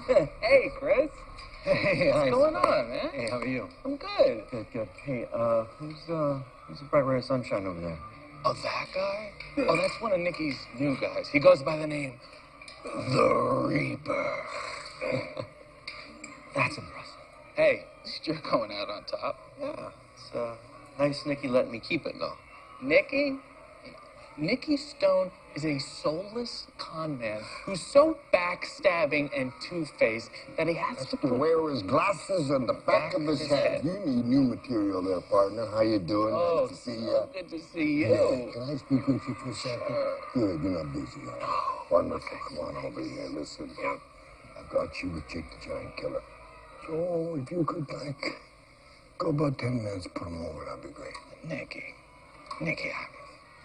Hey, Chris. Hey, what's going on, man? Hey, how are you? I'm good. Good. Hey, who's the bright ray of sunshine over there? Oh, that guy? Oh, that's one of Nicky's new guys. He goes by the name The Reaper. That's impressive. Hey, at least you're going out on top. Yeah, it's nice Nicky letting me keep it, though. Nicky? Nicky Stone is a soulless con man who's so backstabbing and two-faced that he has to wear his glasses on the back of his head. You need new material there, partner. How you doing? Oh, nice to see so good to see you. Yeah. Can I speak with you for a second? Good, you're not busy. Wonderful. Come on over here. Listen, I've got you with Jake the Giant Killer. So if you could, go about 10 minutes, put him over, that'd be great. Nicky,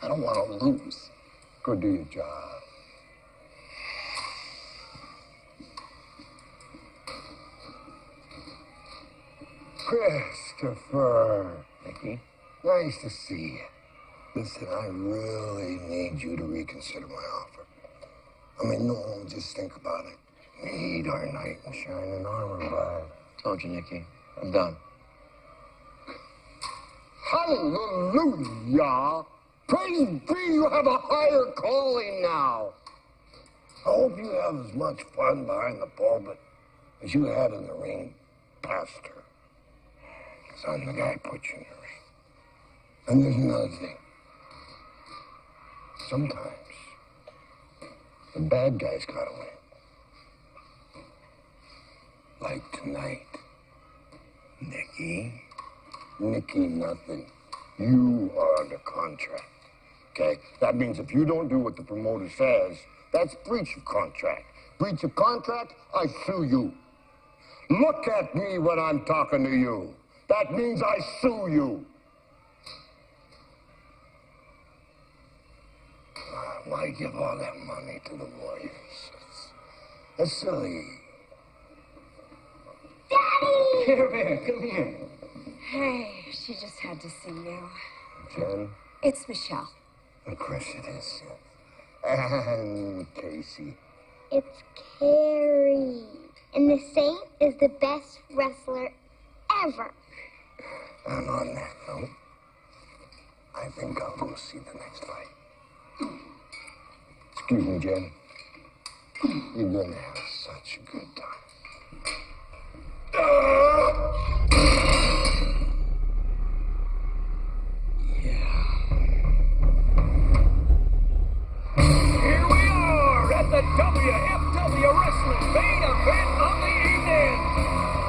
I don't want to lose. Go do your job. Christopher. Nicky? Nice to see you. Listen, I really need you to reconsider my offer. I mean, no, just think about it. Need our knight in shining armor, bud. Told you, Nicky. I'm done. Hallelujah! Praise be, you have a higher calling now. I hope you have as much fun behind the pulpit as you had in the ring, Pastor. Because I'm the guy who put you in the ring. And there's another thing. Sometimes the bad guys gotta win. Like tonight. Nicky? Nicky, nothing. You are under contract. Okay? That means if you don't do what the promoter says, that's breach of contract. Breach of contract, I sue you. Look at me when I'm talking to you. That means I sue you. Why give all that money to the Warriors? That's silly. Daddy! Here, man, come here. Hey, she just had to see you. Jen? It's Michelle. Of course it is. And Casey. It's Carrie. And the Saint is the best wrestler ever. And on that note, I think I'll go see the next fight. Excuse me, Jen. You're gonna have such a good time. Here we are at the WFW Wrestling main event of the evening.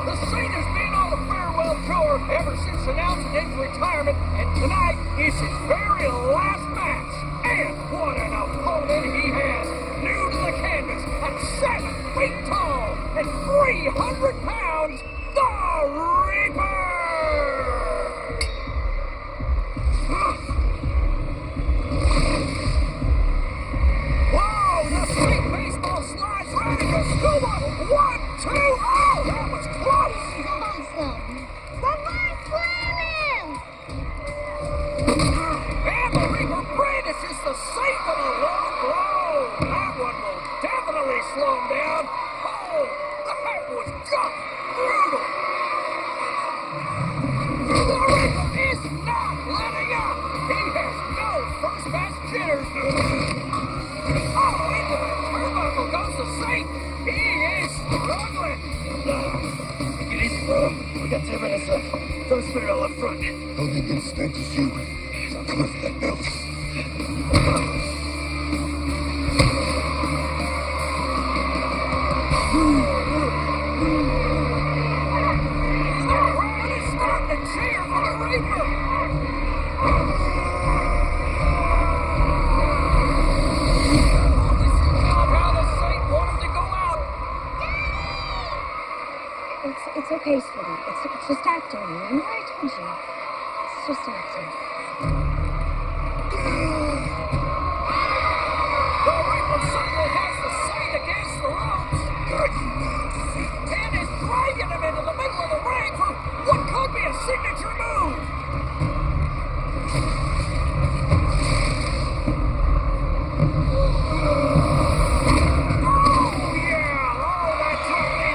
The Saint has been on a farewell tour ever since announcing his retirement, and tonight is his very last match. And what an opponent he has! New to the canvas at 7 feet tall and 300 pounds, the Reaper! Whoa, the Saint baseball slides right into scuba. 1, 2, oh, that was close. Awesome. Bye-bye, slamming! And the Reaper brandishes the Saint with a low blow. That one will definitely slow him down. Oh, that was just brutal. The Reaper is not letting up. He has no first match jitters. Oh, into the turnbuckle goes the Saint. He is struggling. Take it easy, bro. We got 10 minutes left. Don't spin it all up front. Don't think it's meant to shoot. Come on, that belt. The crowd is starting to cheer for the Reaper. How the Saint wanted to go out. It's okay, sweetie. It's just acting. Remember I told you. It's just acting. The Reaper certainly has the Saint against the ropes. And is dragging him into the middle of the ring for what could be a signature move. Oh, yeah. Oh, that's right.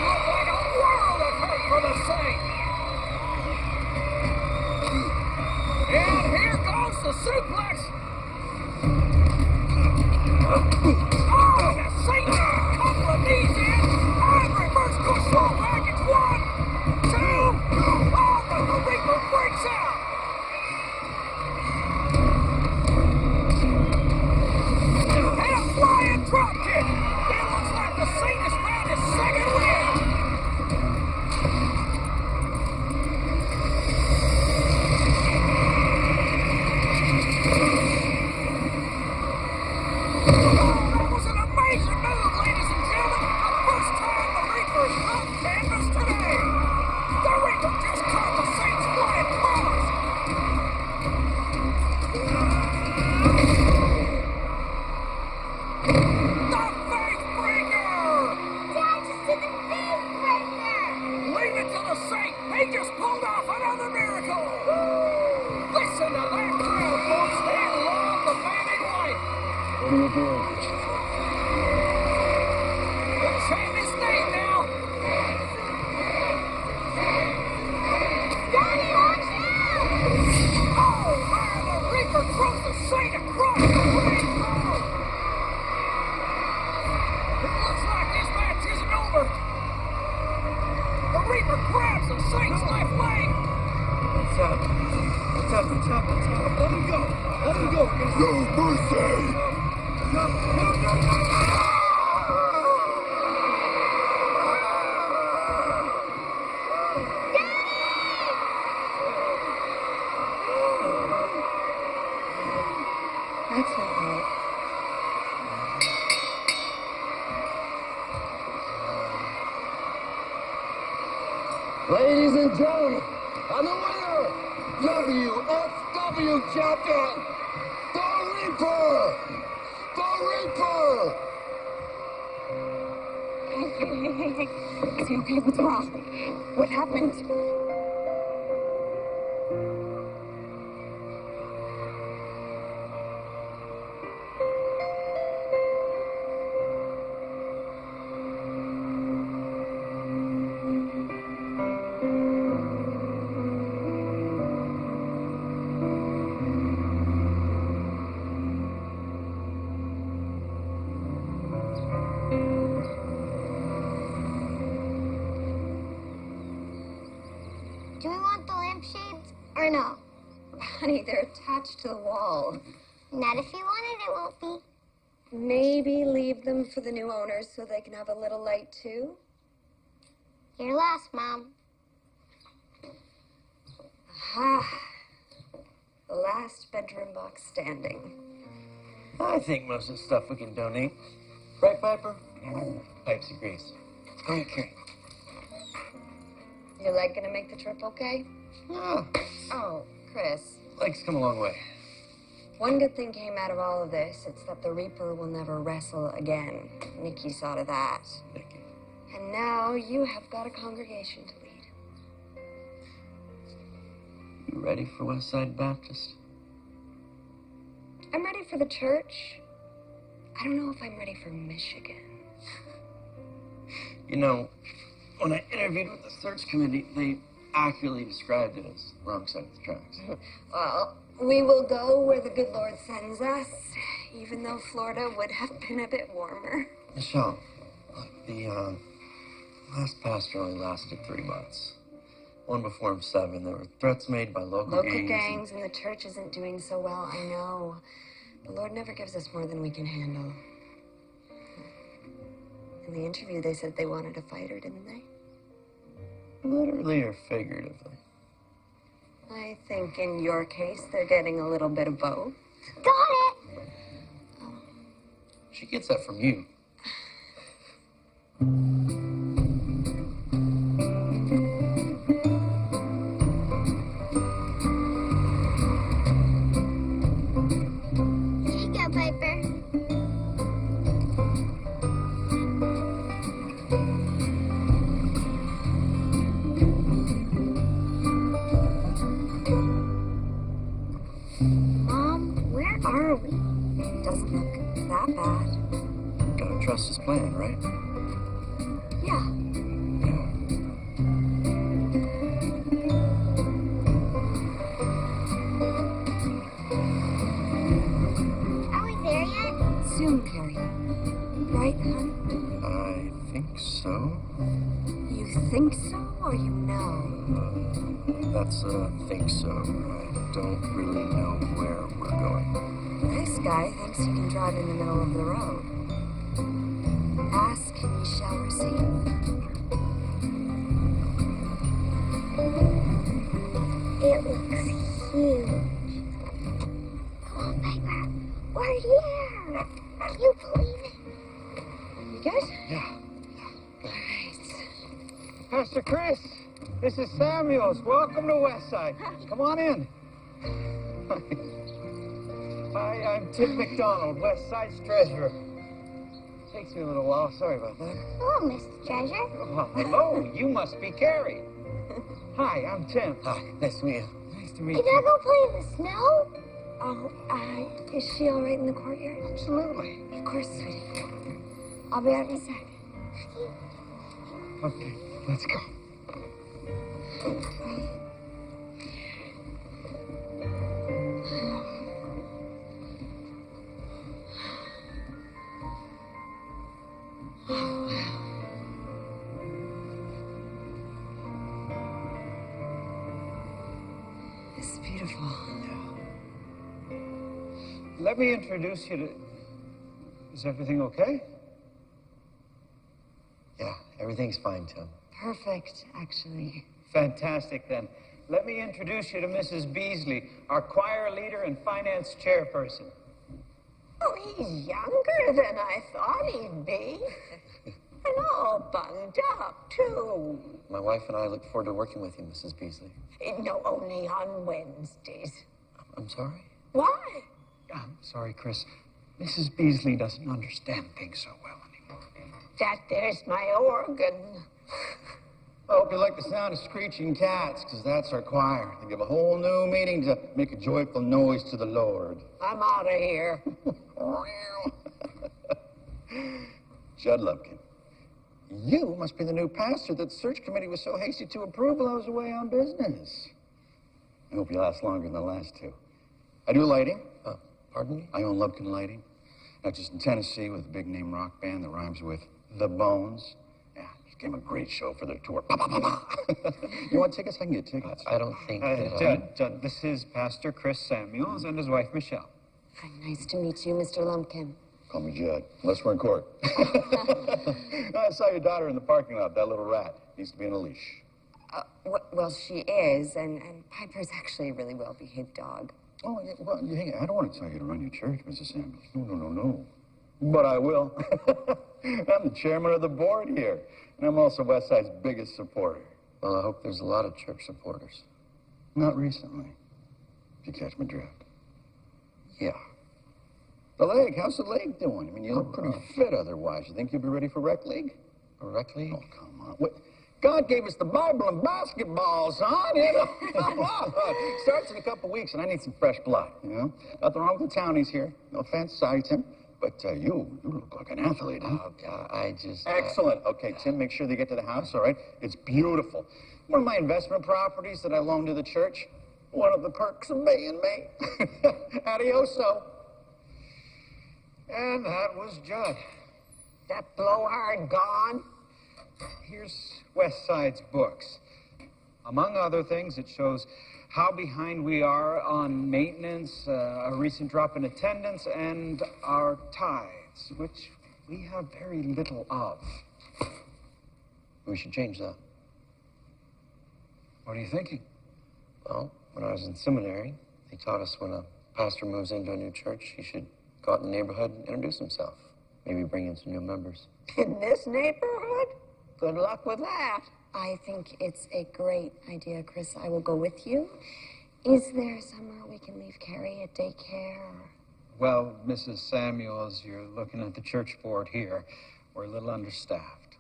That was an amazing move, ladies and gentlemen. The first time the Reaper struck canvas today. The Reaper just caught the Saints flying cross. The Faith Breaker! Dad just did the face breaker. Leave it to the Saint. He just pulled off another miracle. Listen to that crowd, folks. They love the man in white. What are you doing? Chant his name now. Daddy, watch out! Oh, man, the Reaper throws the Saint across the ring. Oh. It looks like this match isn't over. The Reaper grabs the Saint's left leg. What's up? What's up? What's up? What's up? Let him go. Let him go. No mercy! That's not right. Ladies and gentlemen, and the winner, WFW champion, the Reaper! The Reaper! Is he okay? What's wrong? What happened? Do we want the lampshades or no? Honey, they're attached to the wall. Not if you want it, it won't be. Maybe leave them for the new owners so they can have a little light too? You're last, Mom. Aha. The last bedroom box standing. I think most of the stuff we can donate. Right, Piper? Pipes agrees. Okay. Your leg gonna make the trip okay? Yeah, Oh, Chris. legs come a long way. One good thing came out of all of this. It's that the Reaper will never wrestle again. Nikki saw to that. Nikki. And now you have got a congregation to lead. You ready for Westside Baptist? I'm ready for the church. I don't know if I'm ready for Michigan. You know, when I interviewed with the search committee, they accurately described it as wrong side of the tracks. Well, we will go where the good Lord sends us, even though Florida would have been a bit warmer. Michelle, look, the last pastor only lasted 3 months. One before him 7. There were threats made by local Gangs, and the church isn't doing so well, I know. The Lord never gives us more than we can handle. In the interview, they said they wanted a fighter, didn't they? Literally or figuratively. I think in your case, they're getting a little bit of both. Got it! She gets that from you. Here you go, Piper. Mom, where are we? Doesn't look that bad. Gotta trust his plan, right? Yeah. Are we there yet? Soon, Carrie. Right, hon? I think so. You think so, or you know? That's a think so. I don't really know where we're going. This guy thinks he can drive in the middle of the road. Ask, and ye shall receive. It looks huge. We're here. Can you believe it? You good? Yeah. Pastor Chris, this is Samuels. Welcome to Westside. Come on in. Hi, I'm Tim McDonald, Westside's treasurer. Takes me a little while. Sorry about that. Hello, Mr. Treasure. Oh, hello. You must be Carrie. Hi, I'm Tim. Hi, nice to meet you. Nice to meet Can I you. go play in the snow? Oh, is she all right in the courtyard? Absolutely. Of course, sweetie. I'll be out in a sec. Okay, let's go. This is beautiful. Let me introduce you to... Is everything okay? Yeah, everything's fine, Tim. Perfect, actually. Fantastic, then. Let me introduce you to Mrs. Beasley, our choir leader and finance chairperson. Oh, he's younger than I thought he'd be. And all bunged up, too. My wife and I look forward to working with you, Mrs. Beasley. No, only on Wednesdays. I'm sorry? Why? I'm sorry, Chris. Mrs. Beasley doesn't understand things so well anymore. That there's my organ. I hope you like the sound of screeching cats, because that's our choir. They give a whole new meaning to make a joyful noise to the Lord. I'm out of here. Judd Lumpkin, you must be the new pastor that the search committee was so hasty to approve while I was away on business. I hope you last longer than the last two. I do lighting. Pardon me? I own Lumpkin Lighting. Not just in Tennessee with a big name rock band that rhymes with The Bones. Yeah, it became a great show for their tour. You want tickets? I can get tickets. I don't think that... Judd, this is Pastor Chris Samuels and his wife, Michelle. Hi, nice to meet you, Mr. Lumpkin. Call me Judd, unless we're in court. I saw your daughter in the parking lot. That little rat needs to be on a leash. Well, she is, and Piper's actually a really well-behaved dog. Oh, yeah, well, hey, I don't want to tell you to run your church, Mrs. Samuels. No. But I will. I'm the chairman of the board here, and I'm also Westside's biggest supporter. Well, I hope there's a lot of church supporters. Not recently, if you catch my drift. Yeah. The leg, how's the leg doing? I mean, you look pretty fit otherwise. You think you'll be ready for rec league? A rec league? Oh, come on. What? God gave us the Bible and basketball, son. You know? Come on. Starts in a couple weeks, and I need some fresh blood, you know? Nothing wrong with the townies here. No offense, sorry, Tim. But you look like an athlete, huh? Oh, God, I just... Excellent. Okay, Tim, make sure they get to the house, all right? It's beautiful. One of my investment properties that I loaned to the church. One of the perks of being me. Adioso. And that was Judd. That blowhard gone? Here's Westside's books. Among other things, it shows how behind we are on maintenance, a recent drop in attendance, and our tithes, which we have very little of. We should change that. What are you thinking? Well, when I was in seminary, they taught us when a pastor moves into a new church, he should go out in the neighborhood and introduce himself. Maybe bring in some new members. In this neighborhood? Good luck with that. I think it's a great idea, Chris. I will go with you. Is there somewhere we can leave Carrie at daycare? Well, Mrs. Samuels, you're looking at the church board here. We're a little understaffed.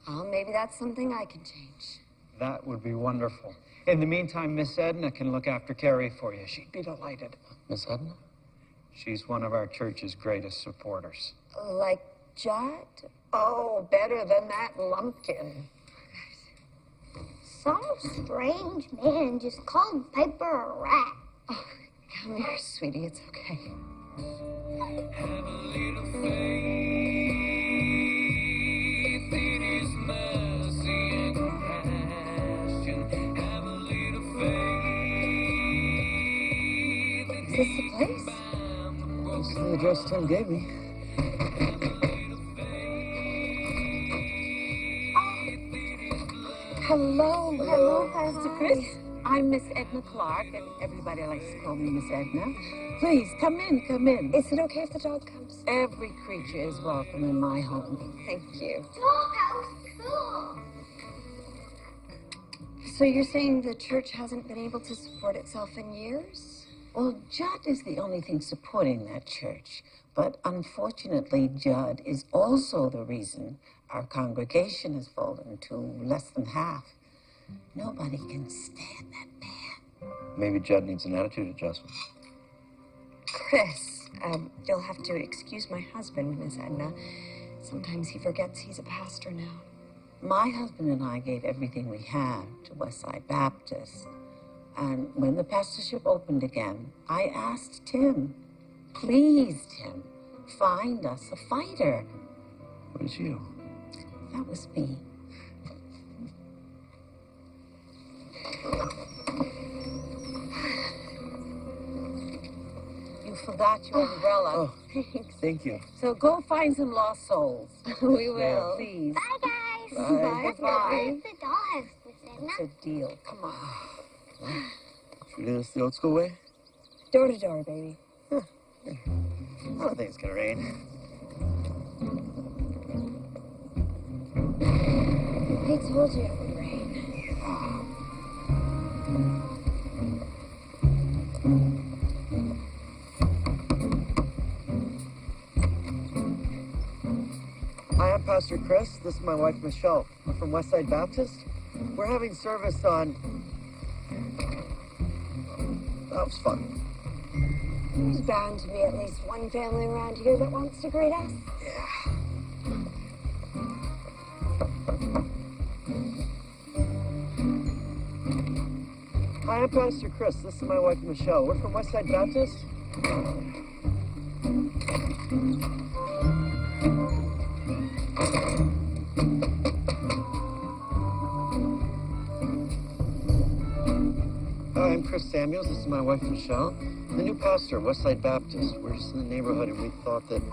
Oh, maybe that's something I can change. That would be wonderful. In the meantime, Miss Edna can look after Carrie for you. She'd be delighted. Miss Edna? She's one of our church's greatest supporters. Like Judd? Oh, better than that Lumpkin. Some strange man just called Piper a rat. Oh, come here, sweetie. It's okay. Have a little faith, it is mercy and compassion. Have a little faith. Is this the place? This is the address Tim gave me. Hello, Pastor Chris. I'm Miss Edna Clark, and everybody likes to call me Miss Edna. Please, come in, come in. Is it okay if the dog comes? Every creature is welcome in my home. Thank you. Dollhouse, cool. So you're saying the church hasn't been able to support itself in years? Well, Judd is the only thing supporting that church. But unfortunately, Judd is also the reason our congregation has fallen to less than half. Nobody can stand that man. Maybe Judd needs an attitude adjustment. Chris, you'll have to excuse my husband, Miss Edna. Sometimes he forgets he's a pastor now. My husband and I gave everything we had to Westside Baptist. And when the pastorship opened again, I asked Tim, please, Tim, find us a fighter. What is you? That was me. You forgot your umbrella. Oh, thank you. So go find some lost souls. We will. Please. Bye, guys. Bye. Bye. Where's the dollhouse, Miss Edna? It's a deal. Come on. Should we do this the old school way? Door to door, baby. I don't think it's gonna rain. I told you it would rain. Hi, I'm Pastor Chris. This is my wife, Michelle. We're from Westside Baptist. We're having service on... That was fun. There's bound to be at least one family around here that wants to greet us. Yeah. Hi, I'm Pastor Chris. This is my wife, Michelle. We're from Westside Baptist. Hi, I'm Chris Samuels. This is my wife, Michelle. The new pastor, Westside Baptist. We're just in the neighborhood, and we thought that...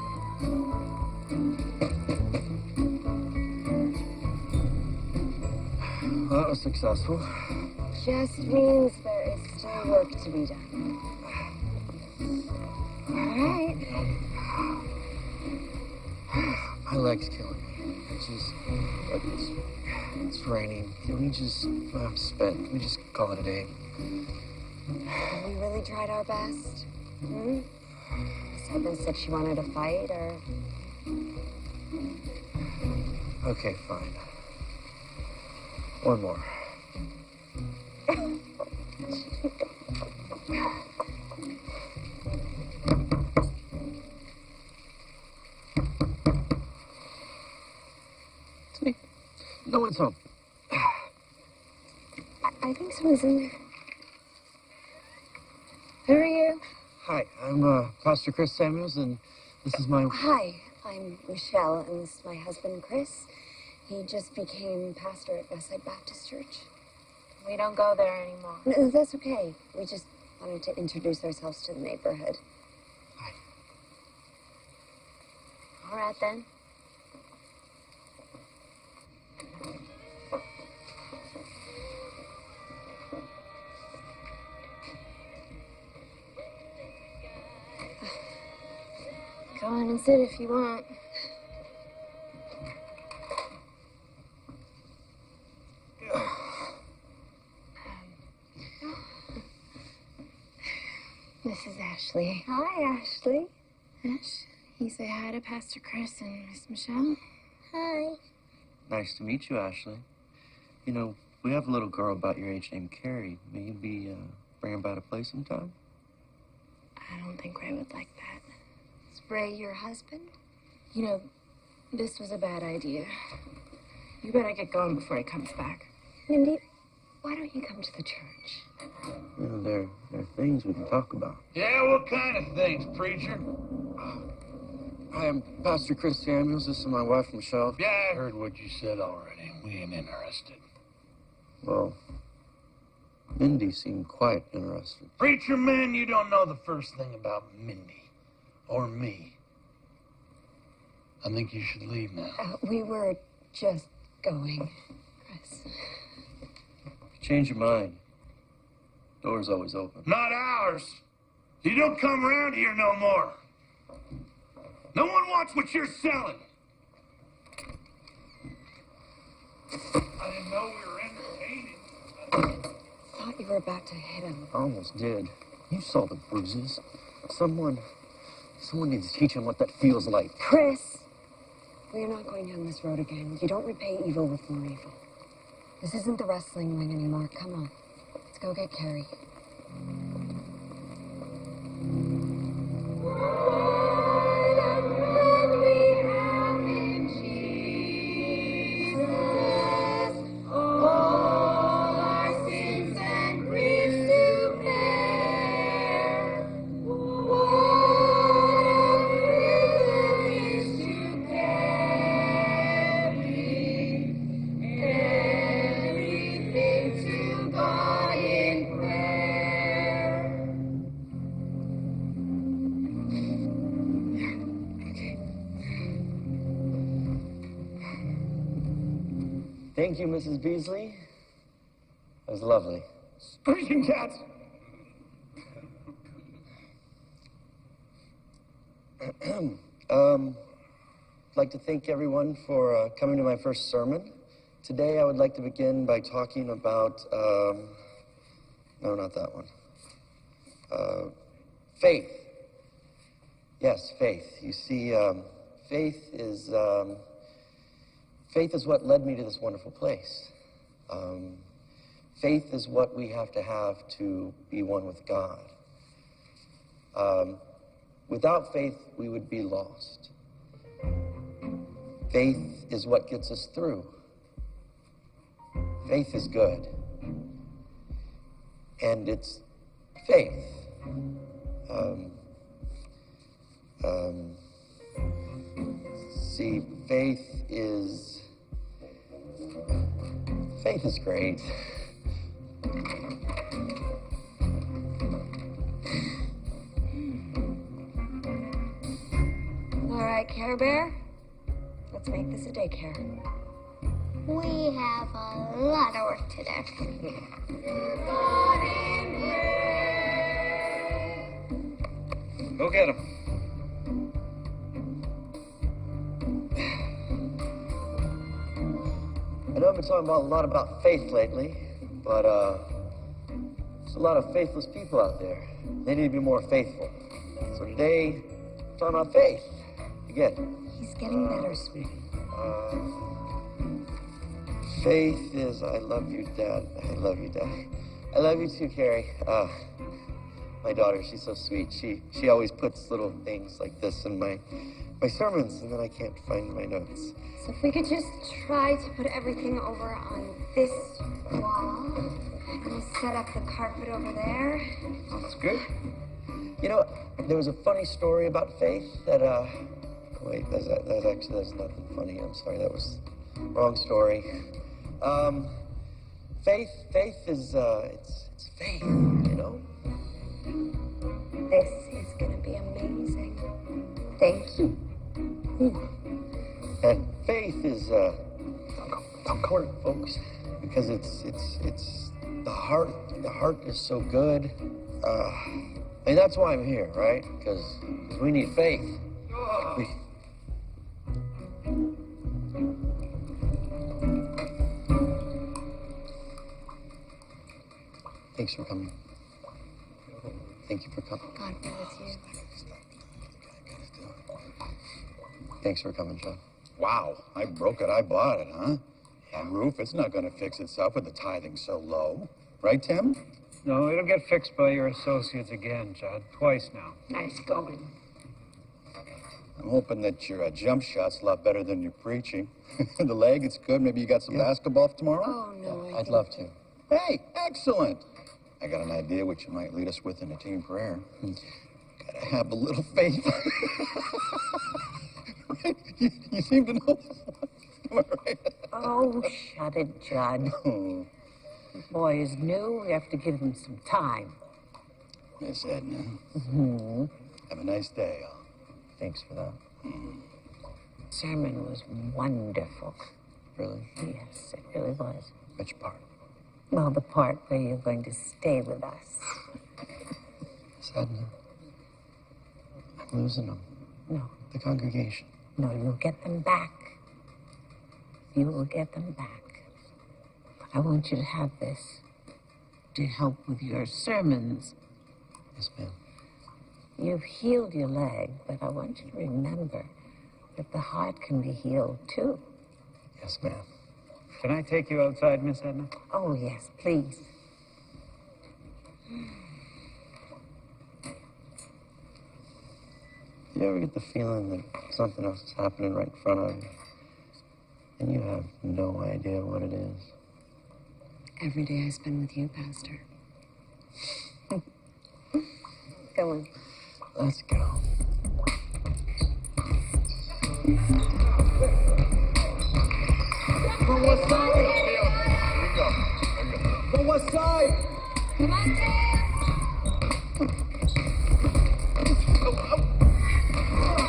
Well, that was successful. Just means there is still work to be done. All right. My leg's killing me. It's raining. Can we just... I'm spent. Can we just call it a day? Have we really tried our best? Hmm? Miss Edna said she wanted a fight, or... Okay, fine. One more. It's me. No one's home. I think someone's in there. Who are you? Hi, I'm Pastor Chris Samuels, and this is my... Hi, I'm Michelle, and this is my husband, Chris. He just became pastor at Westside Baptist Church. We don't go there anymore. No, that's okay. We just wanted to introduce ourselves to the neighborhood. Hi. All right, then. Go on and sit if you want. This is Ashley. Hi, Ashley. Ash, you say hi to Pastor Chris and Miss Michelle. Hi. Nice to meet you, Ashley. You know, we have a little girl about your age named Carrie. May you be bringing by to play sometime? I don't think Ray would like that. Is Ray your husband? You know, this was a bad idea. You better get going before he comes back. Mindy, why don't you come to the church? You know, there are things we can talk about. Yeah, what kind of things, preacher? Hi, I'm Pastor Chris Samuels. This is my wife, Michelle. Yeah, I heard what you said already. We ain't interested. Well, Mindy seemed quite interested. Preacher man, you don't know the first thing about Mindy. Or me. I think you should leave now. We were just going, Chris. If you change your mind, Door's always open. Not ours. You don't come around here no more. No one wants what you're selling. I didn't know we were entertaining. Thought you were about to hit him. I almost did. You saw the bruises. Someone needs to teach him what that feels like. Chris, we are not going down this road again. You don't repay evil with more evil. This isn't the wrestling ring anymore. Come on. Let's go get Carrie. Thank you, Mrs. Beasley. That was lovely. Squeaking cats! I'd like to thank everyone for coming to my first sermon. Today I would like to begin by talking about, no, not that one. Faith. Yes, faith. You see, faith is what led me to this wonderful place. Faith is what we have to be one with God. Without faith, we would be lost. Faith is what gets us through. Faith is good. And it's faith. See, faith is great. All right, Care Bear. Let's make this a daycare. We have a lot of work to do. Go get him. I know I've been talking a lot about faith lately, but there's a lot of faithless people out there. They need to be more faithful. So today, I'm talking about faith. Again. He's getting better, sweetie. Faith is, I love you, Dad. I love you, Dad. I love you too, Carrie. My daughter, she's so sweet. She always puts little things like this in my sermons, and then I can't find my notes. So if we could just try to put everything over on this wall, and we'll set up the carpet over there. That's good. You know, there was a funny story about faith that, wait, there's nothing funny. I'm sorry, that was wrong story. Faith is, it's faith, you know? This is gonna be amazing. Thank you. Ooh. And faith is, important, folks, because it's the heart. The heart is so good. And that's why I'm here, right? Because we need faith. Thanks for coming. Thank you for coming. God be with you. Thanks for coming, John. Wow, I broke it, I bought it, huh? Yeah, roof, it's not gonna fix itself with the tithing so low. Right, Tim? No, it'll get fixed by your associates again, Judd. Twice now. Nice going. I'm hoping that your jump shot's a lot better than your preaching. The leg, it's good. Maybe you got some basketball for tomorrow? Oh, no. I'd love to. Hey, excellent. I got an idea which you might lead us with in a team prayer. Gotta have a little faith. Right? You seem to know. Right? Oh, shut it, Judd. Oh, The boy is new. We have to give him some time. Miss Edna. Mm-hmm. Have a nice day. Thanks for that. Sermon was wonderful. Really? Yes, it really was. Which part? Well, the part where you're going to stay with us. Sadna, I'm losing them. No. The congregation. No, you'll get them back. You will get them back. I want you to have this to help with your sermons. Yes, ma'am. You've healed your leg, but I want you to remember that the heart can be healed too. Yes, ma'am. Can I take you outside, Miss Edna? Oh, yes, please. Do you ever get the feeling that something else is happening right in front of you? And you have no idea what it is? Every day I spend with you, Pastor. Come on. Let's go. From what side? Here you go. From what side? Come on, Sam.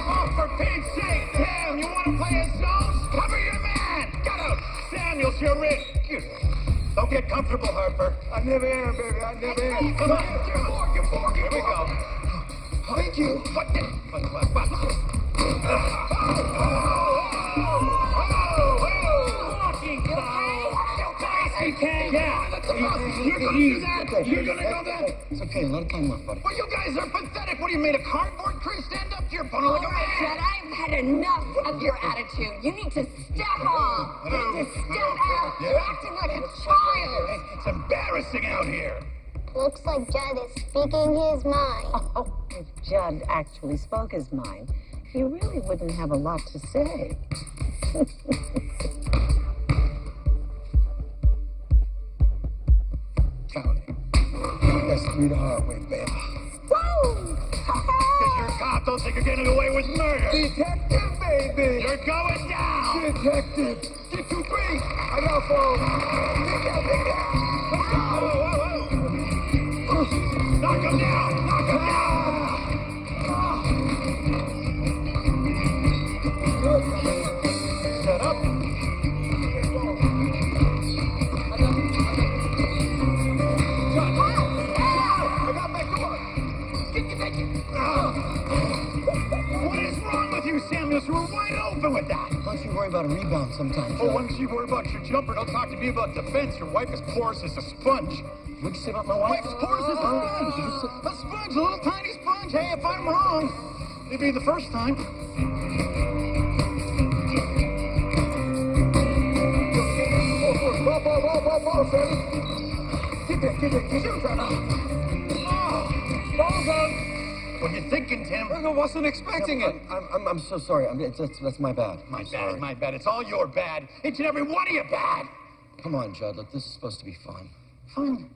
Oh, for Pete's sake, Sam, you want to play a zones? Cover your man. Get out. Samuels, you're in. Don't get comfortable, Harper. I never am, baby. I never am. Come on, get four. Here we go. Thank you. What? You're gonna do that? You're gonna go there? It's okay. Let it climb up, buddy. Well, you guys are pathetic. What, you made a cardboard tree stand up to your opponent like a man? Jed, I've had enough of your attitude. You need to step off. You need to step out. You're acting like a child. It's embarrassing out here. Looks like Judd is speaking his mind. Oh, if Judd actually spoke his mind, you really wouldn't have a lot to say. Count it. That's through the hard way, baby. Because you're a cop, don't think you're getting away with murder. Detective, baby. You're going down. Detective. Get 2, 3. I got 4. Big down. Whoa. Knock him down. Knock him down. Set up. I got back to work. What is wrong with you, Samuels? You were wide open with that. Why don't you worry about a rebound sometimes? Oh, once you worry about your jumper, don't talk to me about defense. Your wife is porous as a sponge. What'd you say about my wife? Wife's porous as a sponge. A sponge, a little tiny sponge. Hey, if I'm wrong, it'd be the first time. Ball, son. Get that. Ball's out. What you thinking, Tim? I wasn't expecting it. I'm so sorry. That's my bad. My bad. It's all your bad. Each and every one of you bad. Come on, Judd. Look, this is supposed to be fun. Fine.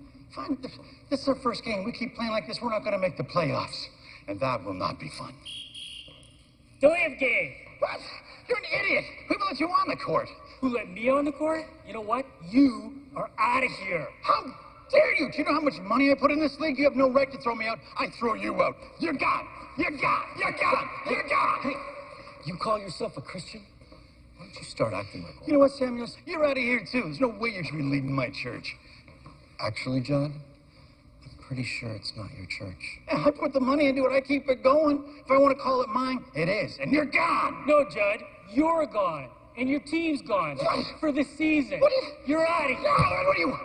This is our first game. We keep playing like this, we're not going to make the playoffs. And that will not be fun. Don't have game. What? You're an idiot. Who let you on the court? Who let me on the court? You know what? You are out of here. How dare you? Do you know how much money I put in this league? You have no right to throw me out. I throw you out. You're gone. You're gone. You're gone. You're gone. Hey, you call yourself a Christian? Why don't you start acting like one? You know what, Samuels? You're out of here, too. There's no way you should be leading my church. Actually, Judd, I'm pretty sure it's not your church. I put the money into it. I keep it going. If I want to call it mine, it is. And you're gone. No, Judd, you're gone. And your team's gone. What? For the season. What You're out of here. No, what are you?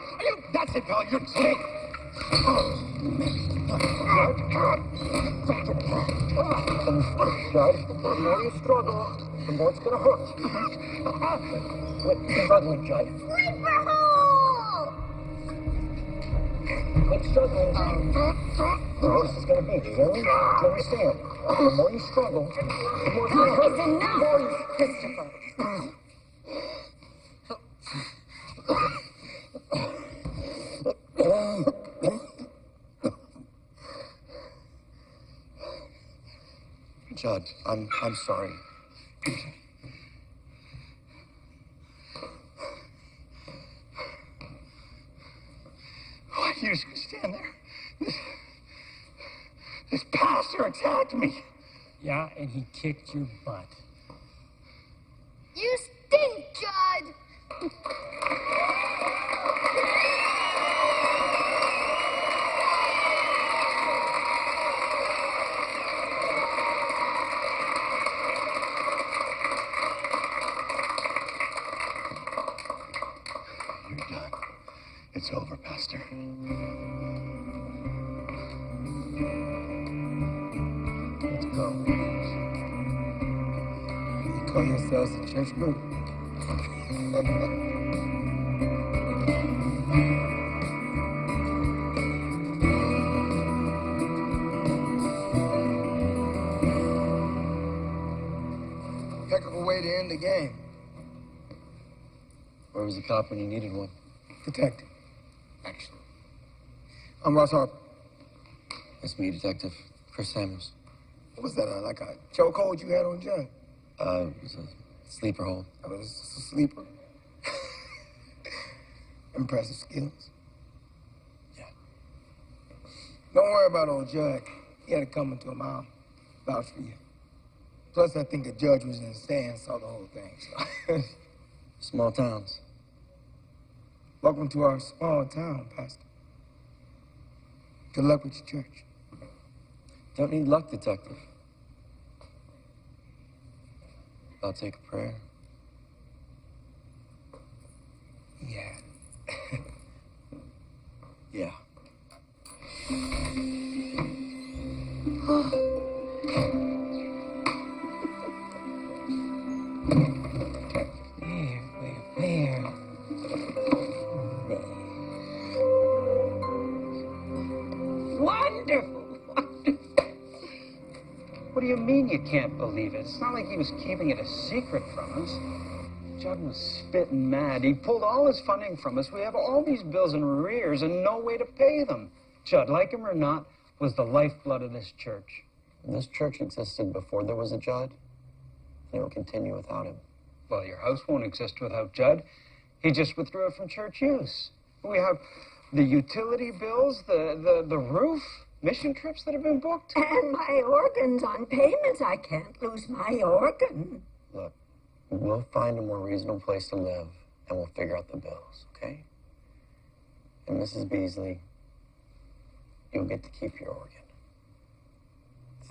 That's it, pal. You're safe. Judd, the more you struggle, the more it's gonna hurt. Quit struggling, Judd. Sleeper hole! Quit struggling. This is gonna be, do you hear me? Do you understand? The more you struggle, the more it's gonna hurt. Enough, Christopher. Judd, I'm sorry. Why do you just stand there? This pastor attacked me. Yeah, and he kicked your butt. You stink, Judd! call yourselves a church group? Heck of a way to end the game. Where was the cop when you needed one? Detective, actually. I'm Ross Harper. It's me, Detective Chris Samuels. Was that like a chokehold you had on Judd? It was a sleeper hold. That was a sleeper. Impressive skills. Yeah. Don't worry about old Judd. He had it coming to him. I'll vouch for you. Plus, I think the judge was in the stands, saw the whole thing. So. Small towns. Welcome to our small town, Pastor. Good luck with your church. Don't need luck, Detective. I'll take a prayer. Yeah. Yeah. Where? Wonderful. What do you mean you can't believe it? It's not like he was keeping it a secret from us. Judd was spitting mad. He pulled all his funding from us. We have all these bills in arrears and no way to pay them. Judd, like him or not, was the lifeblood of this church. This church existed before there was a Judd. It will continue without him. Well, your house won't exist without Judd. He just withdrew it from church use. We have the utility bills, the roof, mission trips that have been booked. And my organ's on payment. I can't lose my organ. Look, we'll find a more reasonable place to live, and we'll figure out the bills, okay? And Mrs. Beasley, you'll get to keep your organ.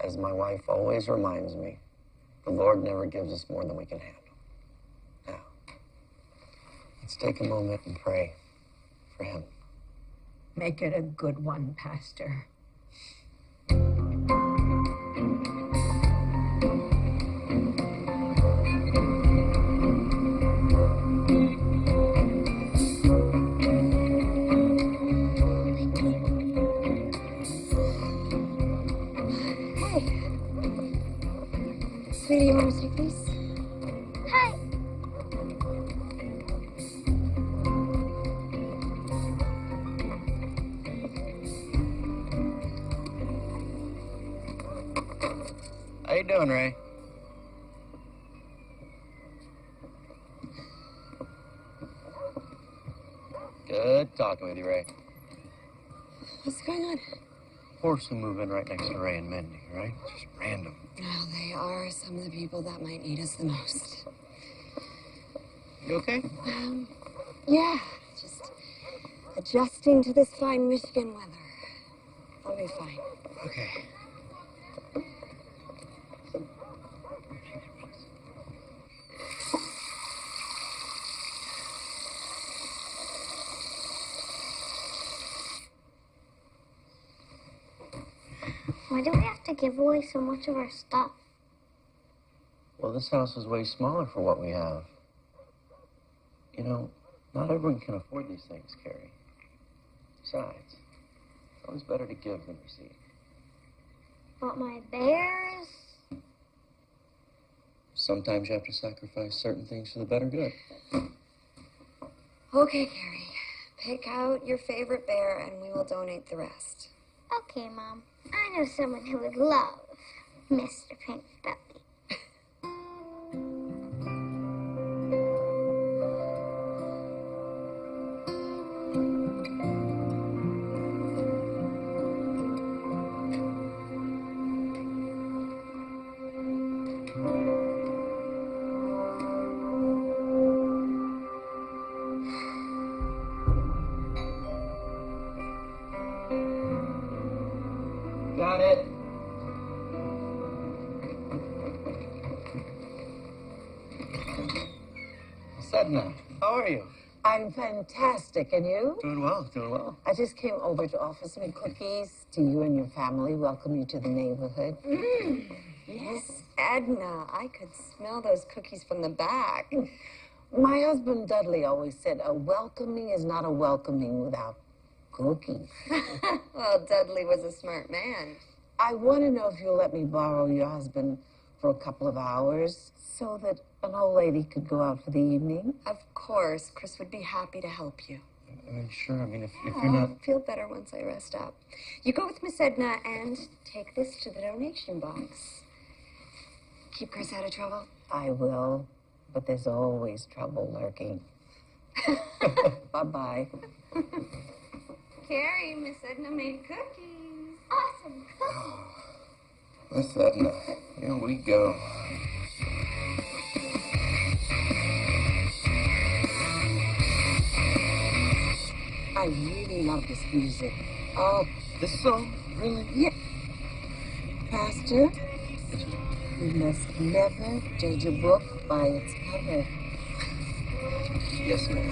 As my wife always reminds me, the Lord never gives us more than we can handle. Now, let's take a moment and pray for him. Make it a good one, Pastor. Sweetie, you want to take these? Hi. How you doing, Ray? Good talking with you, Ray. What's going on? Horse will move in right next to Ray and Mindy, right? Just random. Well, they are some of the people that might need us the most. You okay? Yeah, just adjusting to this fine Michigan weather. I'll be fine. Okay. Why do we have to give away so much of our stuff? Well, this house is way smaller for what we have. You know, not everyone can afford these things, Carrie. Besides, it's always better to give than receive. But my bears? Sometimes you have to sacrifice certain things for the better good. Okay, Carrie. Pick out your favorite bear and we will donate the rest. Okay, Mom. I know someone who would love Mr. Pink Belly. Got it. Sedna, how are you? I'm fantastic, and you? Doing well, doing well. I just came over to offer some cookies to you and your family, welcome you to the neighborhood. Yes, Edna, I could smell those cookies from the back. My husband Dudley always said a welcoming is not a welcoming without cookies. Well, Dudley was a smart man. I want to know if you'll let me borrow your husband for a couple of hours so that an old lady could go out for the evening. Of course. Chris would be happy to help you. Sure, I mean, if Yeah, you're not... I'll feel better once I rest up. You go with Miss Edna and take this to the donation box. Keep Chris out of trouble. I will, but there's always trouble lurking. Bye-bye. Carrie, Miss Edna made cookies. Awesome. Miss Edna, here we go. I really love this music. Oh, this song? Really? Yeah. Pastor, you must never judge a book by its cover. Yes, ma'am.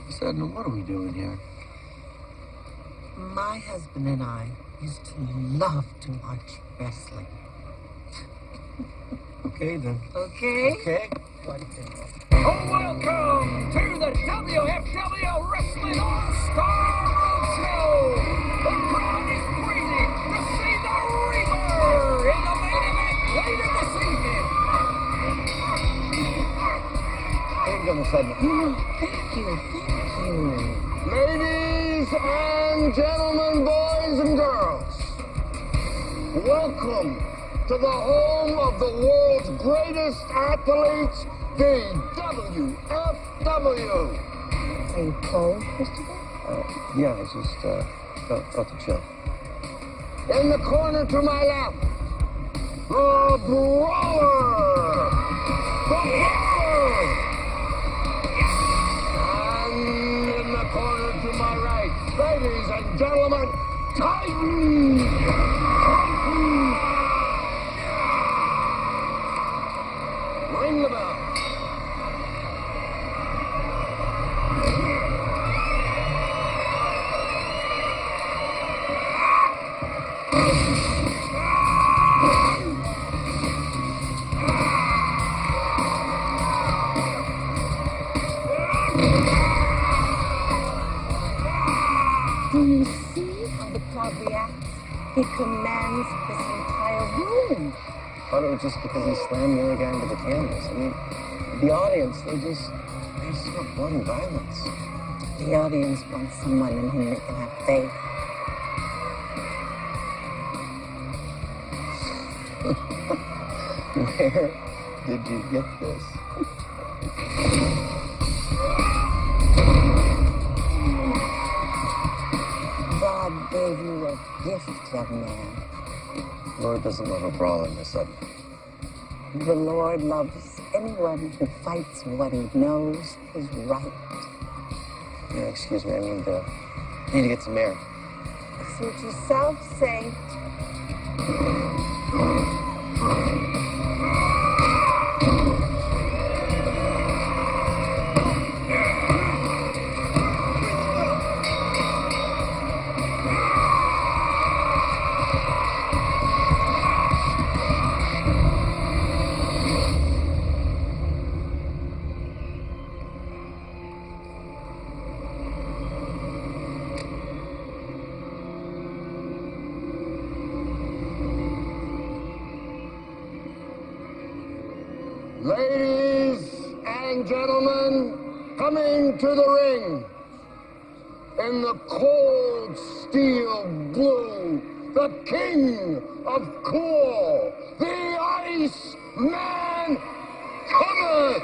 Miss Edna, what are we doing here? My husband and I used to love to watch wrestling. Okay, then. Okay? Okay. Welcome to the WFW Wrestling All-Star Roadshow. The crowd is crazy to see the Reaper in the main event later this evening. Here we go, Miss Edna. Thank you. Ladies and gentlemen, boys and girls, welcome to the home of the world's greatest athletes, the WFW. Are you cold, Christopher? Yeah, I just felt the chill. In the corner to my left, the Brawler. The Brawler. And in the corner to my right, ladies and gentlemen, Titan. Ring the bell. Do you see how the crowd reacts? He commands this entire room. I thought it was just because he slammed the other guy into the canvas. I mean, the audience, they just want violence. The audience wants someone in whom they can have faith. Where did you get this? God gave you a gift, young man. Lord doesn't love a brawler, Miss Edna. The Lord loves anyone who fights what he knows is right. Yeah, excuse me, I need to get some air. Suit yourself, Saint. Ladies and gentlemen, coming to the ring in the cold steel blue, the king of cool, the Ice Man cometh!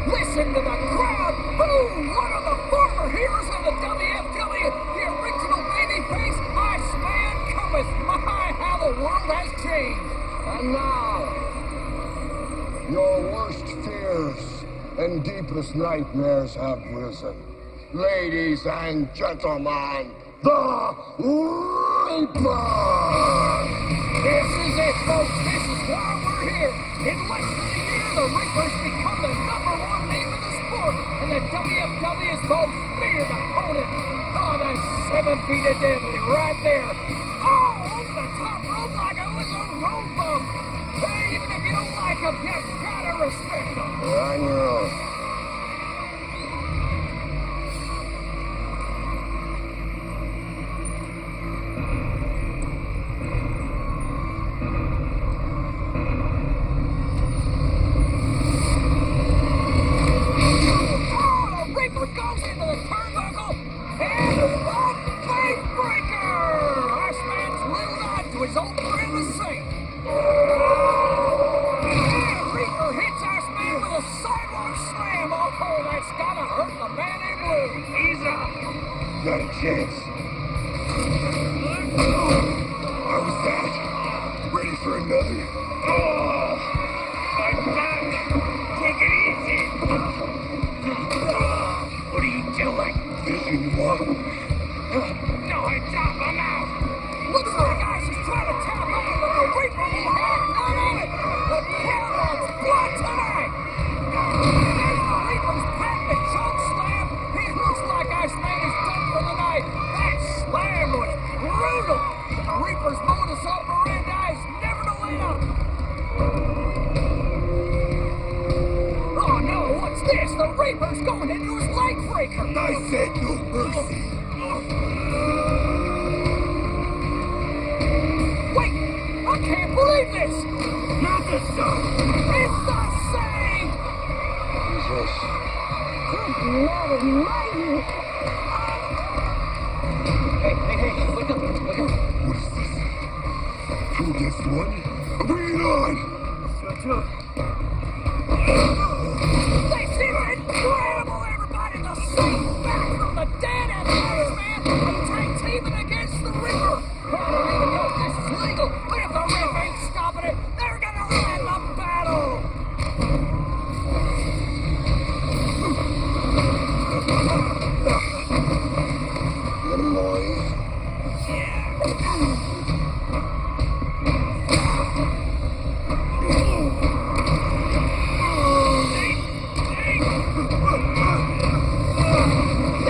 Listen to the crowd boo! One of the former heroes of the WFW, the original babyface, Iceman cometh! My, how the world has changed! And now, your worst fears and deepest nightmares have risen. ladies and gentlemen, the Reaper! This is it, folks. This is why we're here. In less than a year, the Reaper's become the #1 name in the sport, and the WFW's most feared opponent. Oh, that's 7 feet of deadly right there. Oh, over the top rope like it was a road bump. Hey, even if you don't like him, you gotta respect him. You're on your own. Not a chance. How was that? Ready for another? Oh, I'm back. Take it easy. What are you doing? Fishing one. No, I'm out. Looks like Ice is trying to tap out, but the Reaper will have none of it. The crowd wants blood tonight. There's the Reaper's patent the choke slam. He looks like Iceman is done for the night. That slam was brutal. The Reaper's modus operandi is never to live. Oh no, what's this? The Reaper's going into his leg breaker. I said no mercy. Wait, I can't believe this. Not the stuff. It's the same. Who's this? Good Lord Almighty! Hey, wake up. What is this? Two against one? Bring it on! They seem incredible, everybody! The Saints back from the dead and Iceman are tag teaming against the Reaper! I don't even know if this is legal, but if the ref ain't stopping it, they're gonna win the battle! Little noise.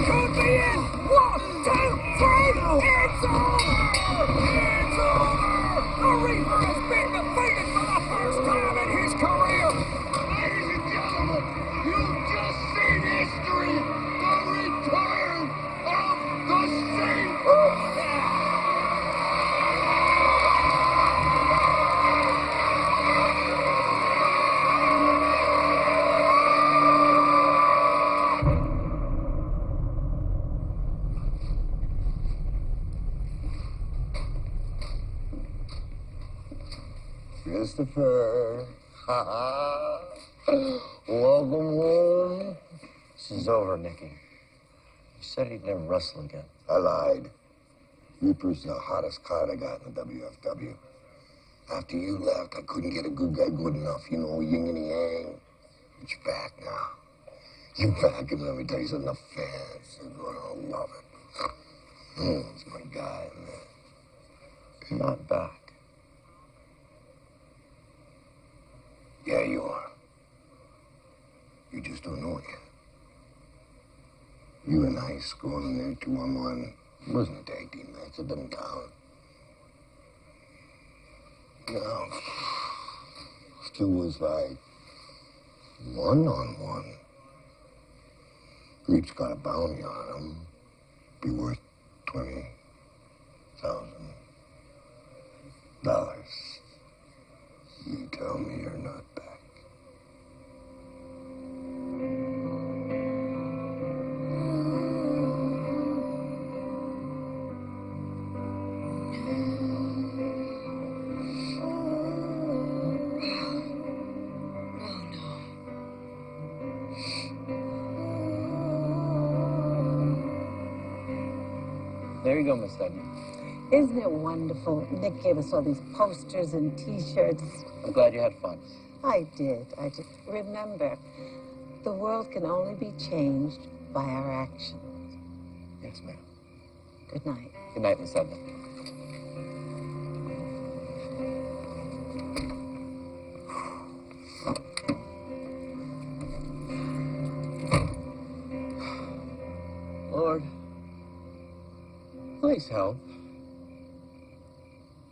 Could be in! 1, 2, 3! It's over! It's over! The Reaper has been defeated for the first time in his career! Ladies and gentlemen, you've just seen history! The return of the Saint! Christopher, welcome home. This is over, Nicky. You said he'd never wrestle again. I lied. Reaper's the hottest card I got in the WFW. After you left, I couldn't get a good guy good enough. You know, yin and yang. But you're back now. You're back, and let me tell you something, the fans are gonna love it. It's my guy, man. You're not back. Yeah, you are. You just don't know it yet. You and I going in there 2-on-1. It wasn't a tag team match. It doesn't count. No. Still was like 1-on-1. Reap's got a bounty on him. Be worth $20,000. You tell me you're not back. There you go, Miss Dudley. Isn't it wonderful? Nick gave us all these posters and T-shirts. I'm glad you had fun. I did. Remember, the world can only be changed by our actions. Yes, ma'am. Good night. Good night, Miss Edna. Lord, please help.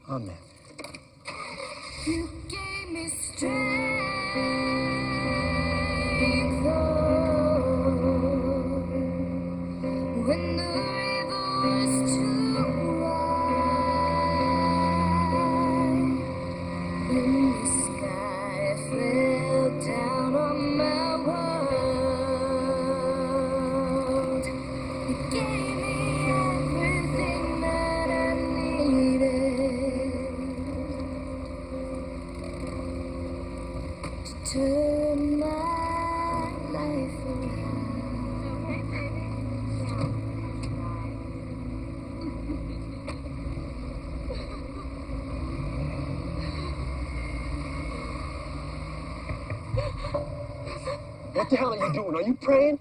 Amen. You gave me strength, when the river was too wide, when the sky fell down on my world. You gave me everything that I needed to turn my life around. What the hell are you doing? Are you praying?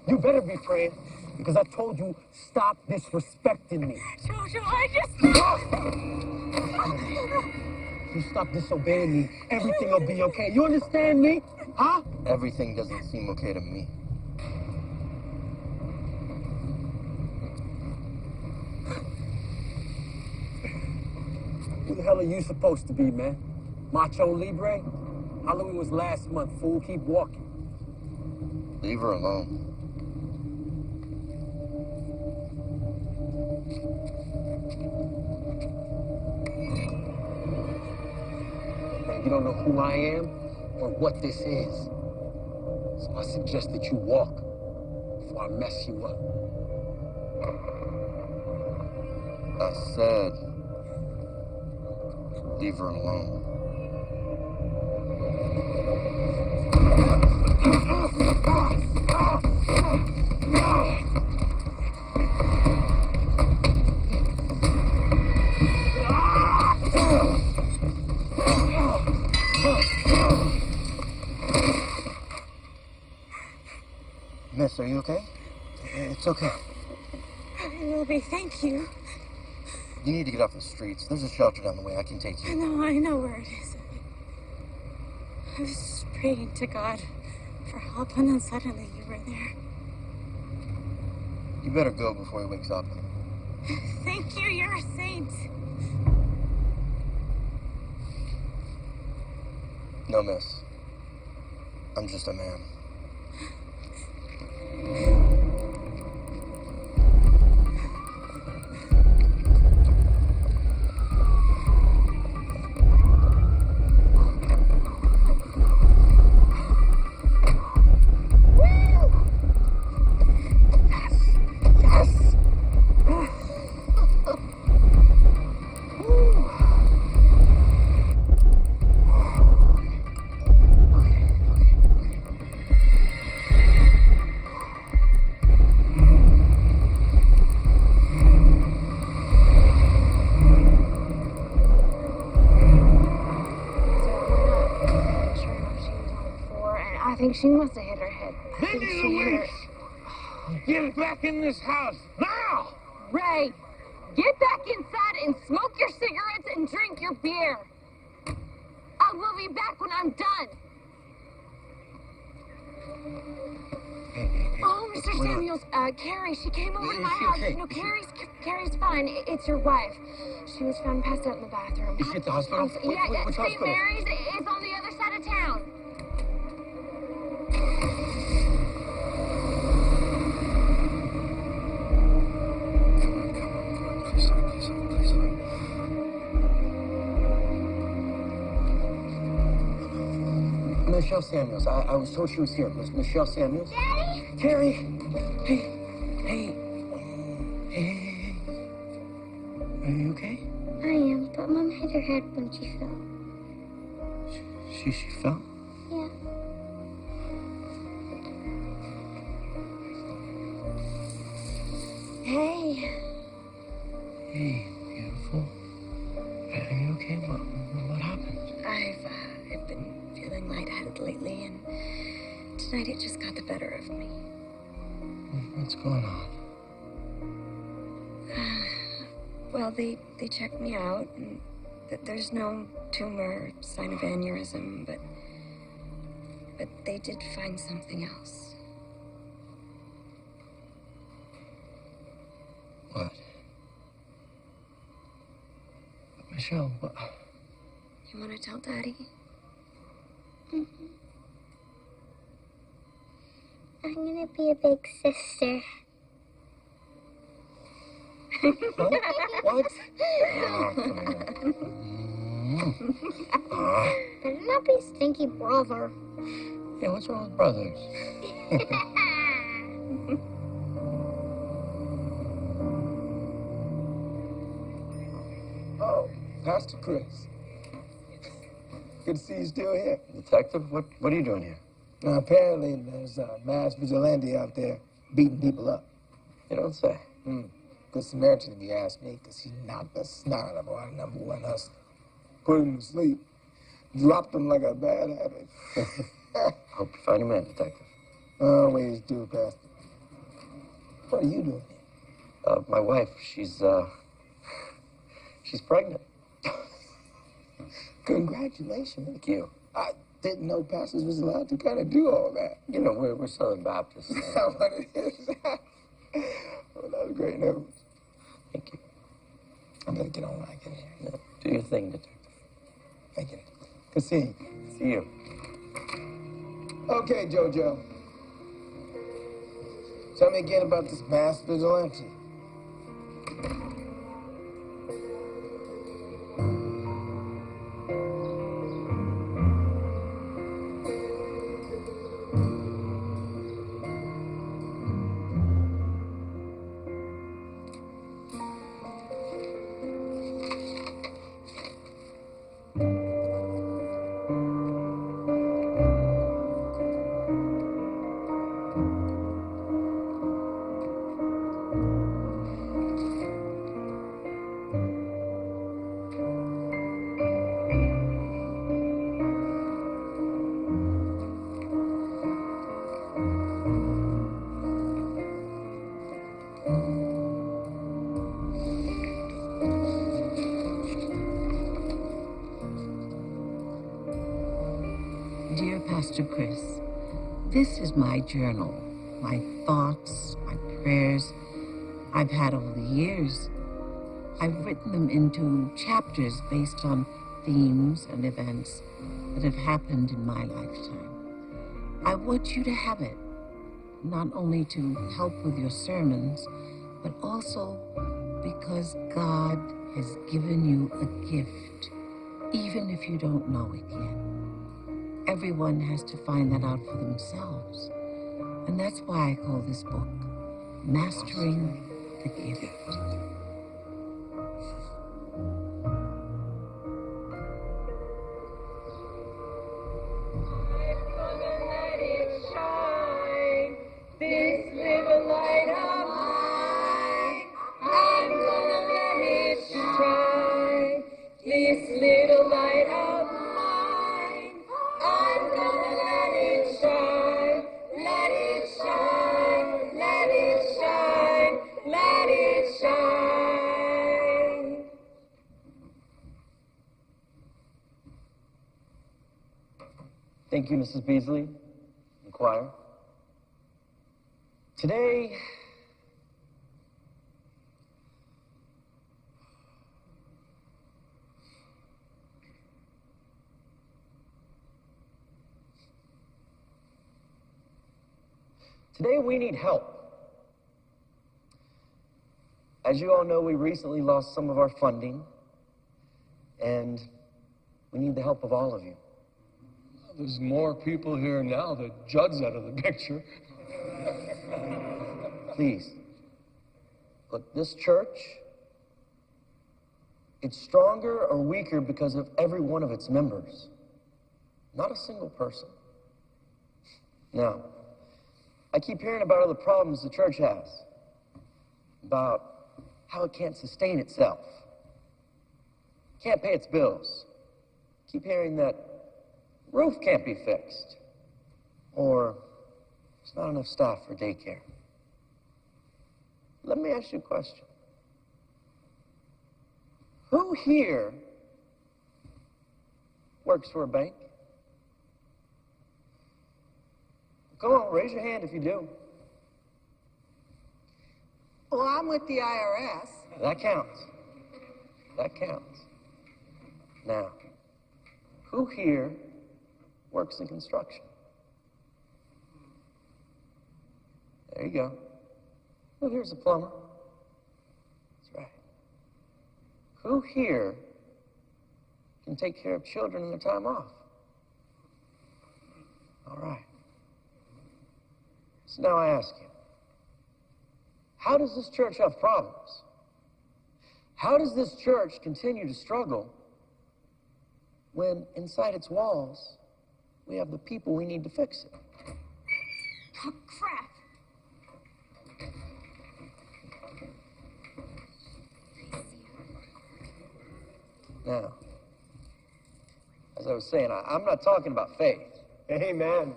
You better be praying, because I told you, stop disrespecting me. Jojo, I just... You stop disobeying me, everything will be okay. You understand me? Huh? Everything doesn't seem okay to me. Who the hell are you supposed to be, man? Macho Libre? Halloween was last month, fool. Keep walking. Leave her alone. Man, you don't know who I am or what this is. So I suggest that you walk before I mess you up. I said, leave her alone. Miss, are you okay? It's okay. I will be, thank you. You need to get off the streets. There's a shelter down the way. I can take you. I know where it is. I was just praying to God for help, and then suddenly you were there. You better go before he wakes up. Thank you, you're a saint. No, miss. I'm just a man. I think she must have hit her head. Mindy Louise! Get back in this house, now! Ray, get back inside and smoke your cigarettes and drink your beer. I will be back when I'm done. Oh, Mr. Samuels, Carrie, she came over to my house. okay? No, Carrie's fine. It's your wife. She was found passed out in the bathroom. Is she at the hospital? Yeah, Which St. hospital? Mary's is on the other side of town. Michelle Samuels. I was told she was here. Michelle Samuels. Daddy? Carrie. Hey. Are you okay? I am, but Mom hit her head when she fell. She fell? Yeah. Hey. Hey, beautiful. Are you okay? What happened? I've been feeling lightheaded lately, and tonight it just got the better of me. What's going on? Well, they checked me out, and there's no tumor, sign of aneurysm, but they did find something else. What? Michelle, what? You want to tell Daddy? Mm-hmm. I'm gonna be a big sister. What? What? Better not be stinky brother. Yeah, what's wrong with brothers? Oh, Pastor Chris. Good to see you still here. Detective, what are you doing here? Now, apparently there's a mass vigilante out there beating people up. You don't say. Good Samaritan, if you ask me, because he knocked the snot out of our number one hustler. Put him to sleep. Dropped him like a bad habit. Hope you find him in, Detective. Always do, Pastor. What are you doing here? My wife, she's pregnant. Congratulations. Thank you. I didn't know pastors was allowed to kind of do all that. You know, we're Southern Baptists. Is that what it is? Well, that was great news. Thank you. I better get on when I get here. No, do your thing, Detective. Thank you. Good seeing you. See you. Okay, JoJo. Tell me again about this mass vigilante. Dear Pastor Chris, this is my journal, my thoughts, my prayers I've had over the years. I've written them into chapters based on themes and events that have happened in my lifetime. I want you to have it, not only to help with your sermons, but also because God has given you a gift, even if you don't know it yet. Everyone has to find that out for themselves. And that's why I call this book Mastering the Gift. This little light of mine, I'm gonna let it shine. This little light of mine, I'm gonna let it shine. Let it shine, let it shine, let it shine. Thank you, Mrs. Beasley and choir. Today, we need help. As you all know, we recently lost some of our funding, and we need the help of all of you. There's more people here now that Judd's out of the picture. Please. Look, this church, it's stronger or weaker because of every one of its members, not a single person. Now, I keep hearing about all the problems the church has, about how it can't sustain itself, can't pay its bills. Keep hearing that roof can't be fixed, or there's not enough staff for daycare. Let me ask you a question. Who here works for a bank? Come on, raise your hand if you do. Well, I'm with the IRS. That counts. That counts. Now, who here works in construction? There you go. Who here's a plumber? That's right. Who here can take care of children in their time off? All right. So now I ask you, how does this church have problems? How does this church continue to struggle when inside its walls we have the people we need to fix it? Oh, crap. Now, as I was saying, I'm not talking about faith. Amen.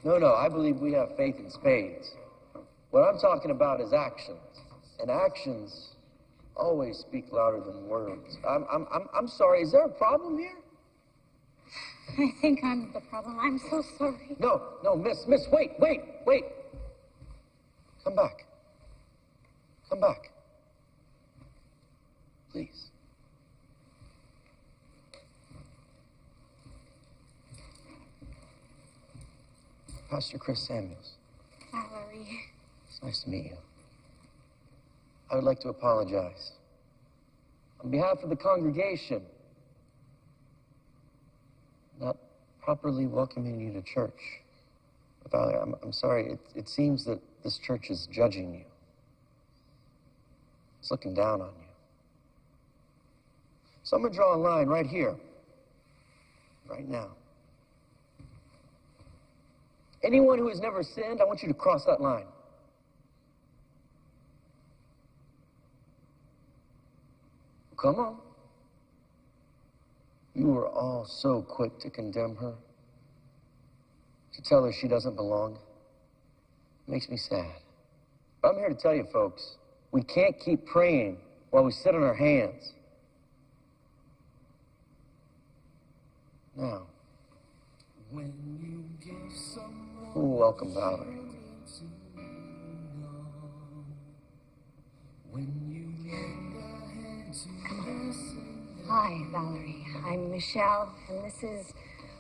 No, I believe we have faith in spades. What I'm talking about is actions. And actions always speak louder than words. I'm sorry, is there a problem here? I think I'm the problem. I'm so sorry. No, miss, wait. Come back. Come back. Please. Pastor Chris Samuels. Valerie. It's nice to meet you. I would like to apologize. On behalf of the congregation, not properly welcoming you to church. Valerie, I'm sorry. It seems that this church is judging you. It's looking down on you. So I'm going to draw a line right here, right now. Anyone who has never sinned, I want you to cross that line. Come on. You were all so quick to condemn her, to tell her she doesn't belong. It makes me sad. But I'm here to tell you, folks, we can't keep praying while we sit on our hands. Now, ooh, welcome, Valerie. Hi, Valerie. I'm Michelle, and this is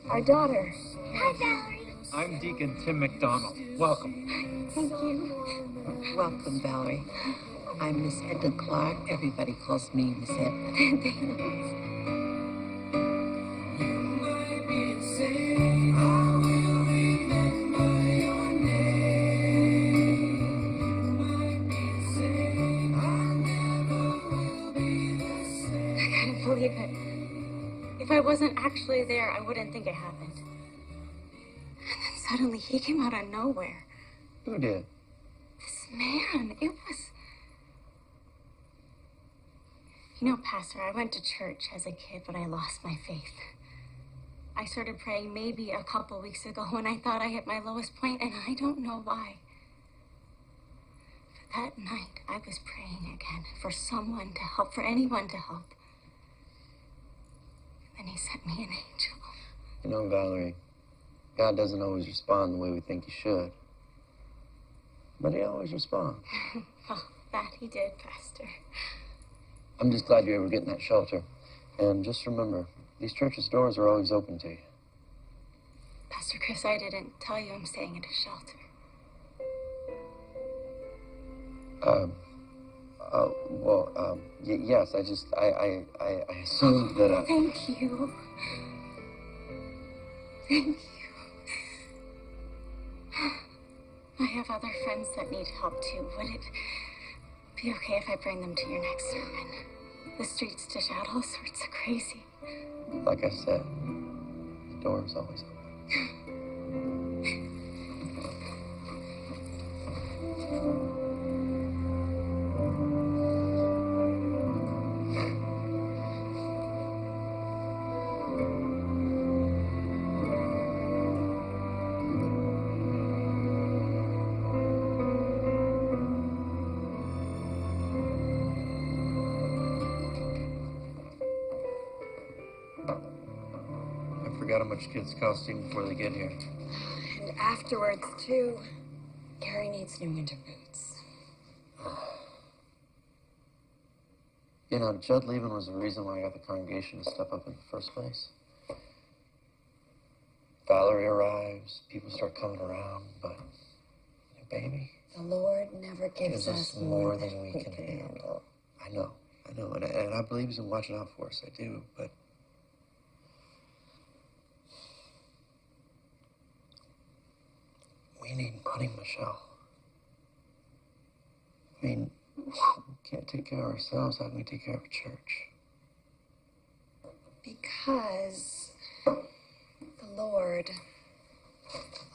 our daughter. Hi, Valerie. I'm Deacon Tim McDonald. Welcome. Thank you. Welcome, Valerie. I'm Miss Edna Clark. Everybody calls me Miss Edna. Believe it. If I wasn't actually there, I wouldn't think it happened. And then suddenly he came out of nowhere. Who did? This man, it was... You know, Pastor, I went to church as a kid, but I lost my faith. I started praying maybe a couple weeks ago when I thought I hit my lowest point, and I don't know why. But that night, I was praying again for someone to help, for anyone to help. And he sent me an angel. You know, Valerie, God doesn't always respond the way we think he should. But he always responds. Well, that he did, Pastor. I'm just glad you're able to get in that shelter. And just remember, these churches' doors are always open to you. Pastor Chris, I didn't tell you I'm staying at a shelter. Yes, I assumed that, Thank you. Thank you. I have other friends that need help too. Would it be okay if I bring them to your next sermon? The streets dish out all sorts of crazy. like I said, the door is always open. forgot how much kids costing before they get here. And afterwards, too. Gary needs new winter boots. You know, Judd leaving was the reason why I got the congregation to step up in the first place. Valerie arrives, people start coming around, but, baby, The Lord never gives us more than we can handle. I know, and I believe he's been watching out for us, I do, but we need money, Michelle. I mean, we can't take care of ourselves. How can we take care of a church? Because the Lord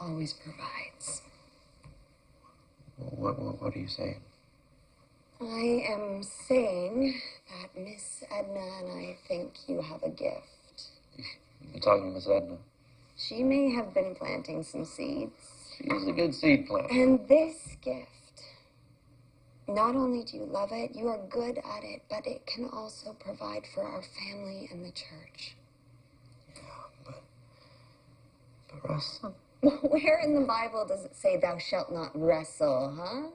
always provides. What are you saying? I am saying that Miss Edna and I think you have a gift. You're talking to Miss Edna. She may have been planting some seeds. She's a good seed planter. And this gift, not only do you love it, you are good at it, but it can also provide for our family and the church. Yeah, but wrestling? Where in the Bible does it say thou shalt not wrestle, huh?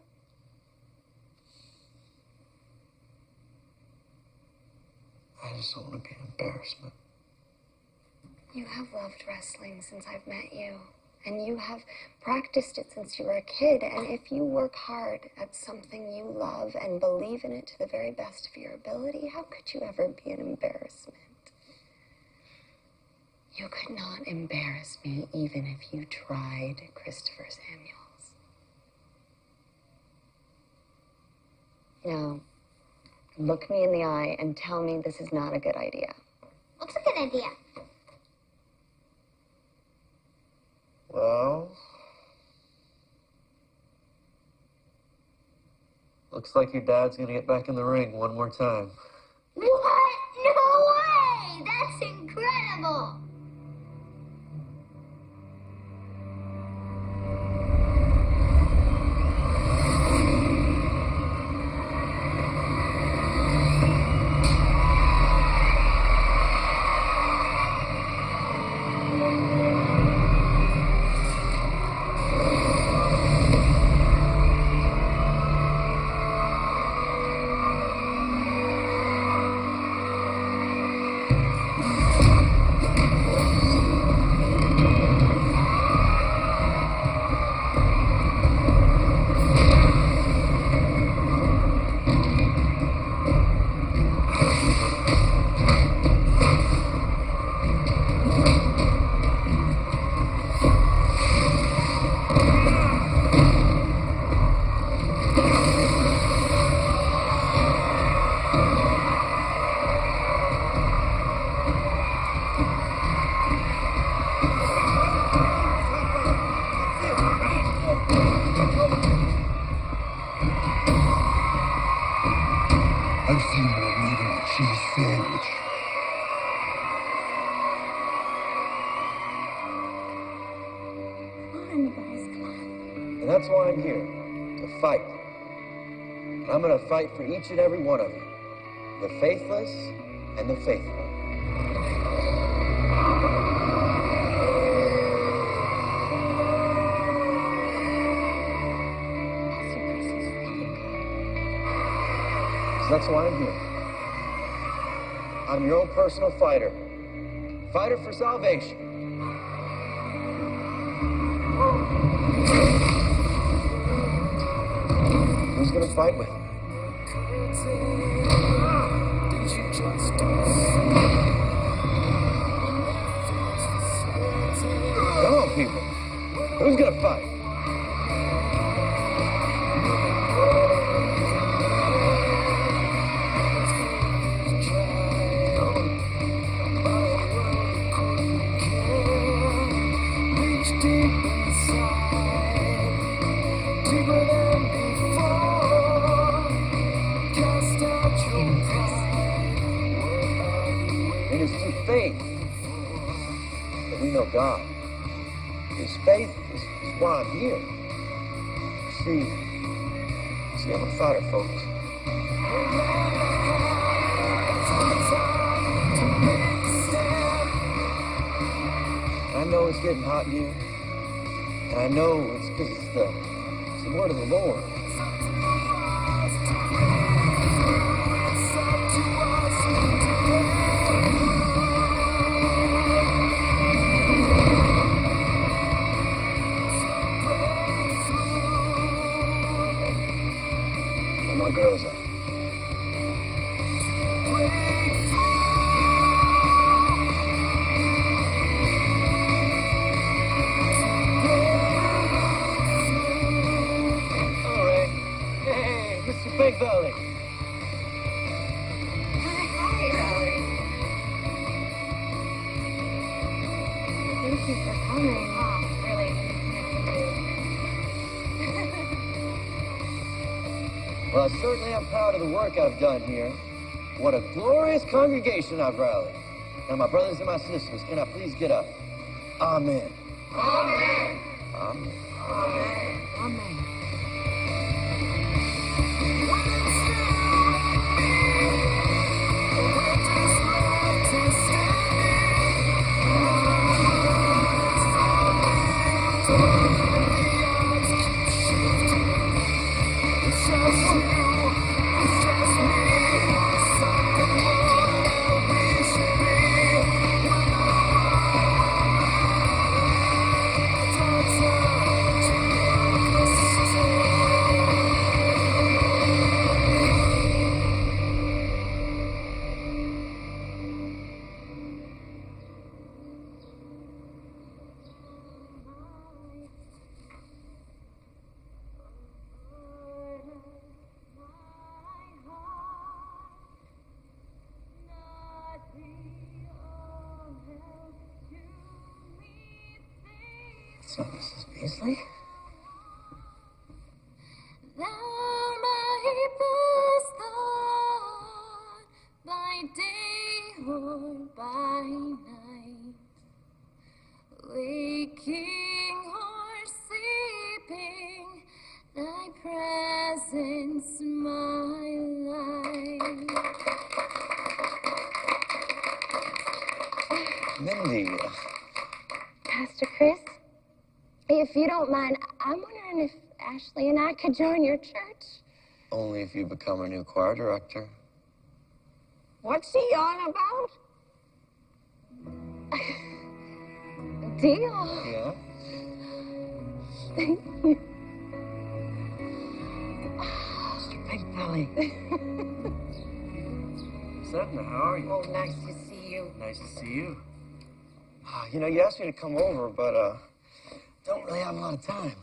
I just don't want to be an embarrassment. You have loved wrestling since I've met you. And you have practiced it since you were a kid. And if you work hard at something you love and believe in it to the very best of your ability, how could you ever be an embarrassment? You could not embarrass me even if you tried, Christopher Samuels. Now, look me in the eye and tell me this is not a good idea. What's a good idea? Well, looks like your dad's gonna get back in the ring one more time. What? No way! That's incredible! I've seen more meat in a cheese sandwich. Come on, guys, come on. And that's why I'm here, to fight. And I'm gonna fight for each and every one of you. The faithless and the faithful. That's why I'm here. I'm your own personal fighter. Fighter for salvation. Who's gonna fight with me? Come on, people. Who's gonna fight? And it's through faith that we know God. His faith is why I'm here. See, I'm a fighter, folks. know it's getting hot in here. And I know it's because it's the word of the Lord. Where my girls at? Big Belly. Hi, Belly. Thank you for coming. Oh, really Well, I certainly am proud of the work I've done here. What a glorious congregation I've rallied. Now, my brothers and my sisters, can I please get up? Amen. Amen. Amen. Amen. Amen. It's not Mrs. Beasley. Thou my best thought by day or by night, waking or sleeping, thy presence my life. Mindy. Pastor Chris, if you don't mind, I'm wondering if Ashley and I could join your church. Only if you become a new choir director. What's he on about? Deal. Yeah? Thank you. Mr. Big Belly. Sedna, how are you? Oh, nice to see you. Nice to see you. You know, you asked me to come over, but, don't really have a lot of time.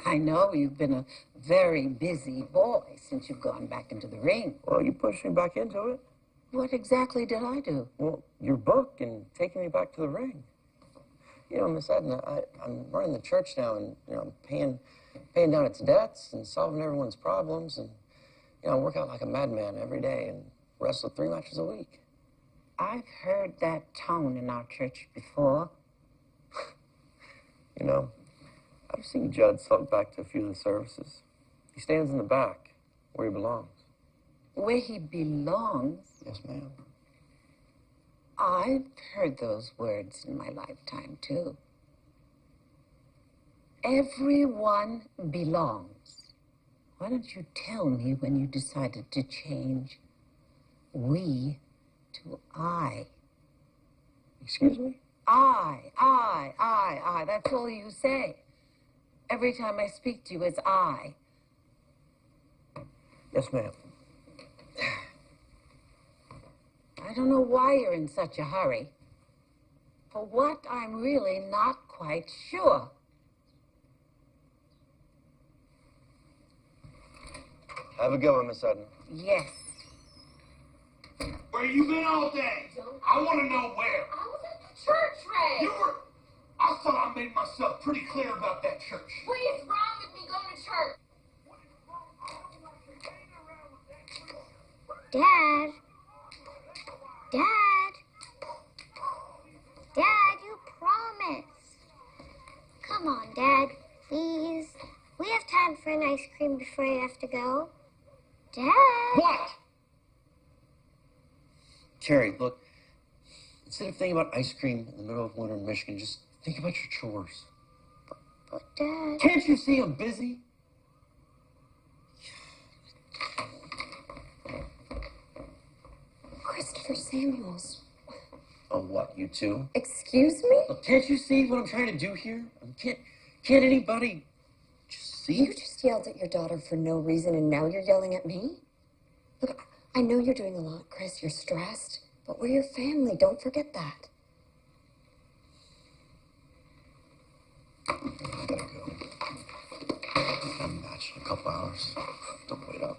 I know you've been a very busy boy since you've gone back into the ring. Well, you pushed me back into it. What exactly did I do? Well, your book and taking me back to the ring. You know, Miss Edna, I'm running the church now, and, you know, I'm paying down its debts and solving everyone's problems, and, you know, I work out like a madman every day and wrestle 3 matches a week. I've heard that tone in our church before. You know, I've seen Judd slip back to a few of the services. He stands in the back, where he belongs. Where he belongs? Yes, ma'am. I've heard those words in my lifetime, too. Everyone belongs. Why don't you tell me when you decided to change we to I? Excuse me? I. That's all you say. Every time I speak to you, it's I. Yes, ma'am. I don't know why you're in such a hurry. For what, I'm really not quite sure. Have a good one, Miss Edna. Yes. Where you been all day? I want to know where. I was at the church, Ray. You were... I thought I made myself pretty clear about that church. What is wrong with me going to church? Dad. Dad. Dad, you promised. Come on, Dad, please. We have time for an ice cream before you have to go. Dad. What? Carrie, look, instead of thinking about ice cream in the middle of winter in Michigan, just Think about your chores. But Dad... Can't you see I'm busy? Christopher Samuels. Oh, what, you too? Excuse me? Look, can't you see what I'm trying to do here? Can't anybody just see? You just yelled at your daughter for no reason, and now you're yelling at me? Look, I know you're doing a lot, Chris. You're stressed, but we're your family. Don't forget that. I gotta go. I'm matched in a couple hours. Don't wait up.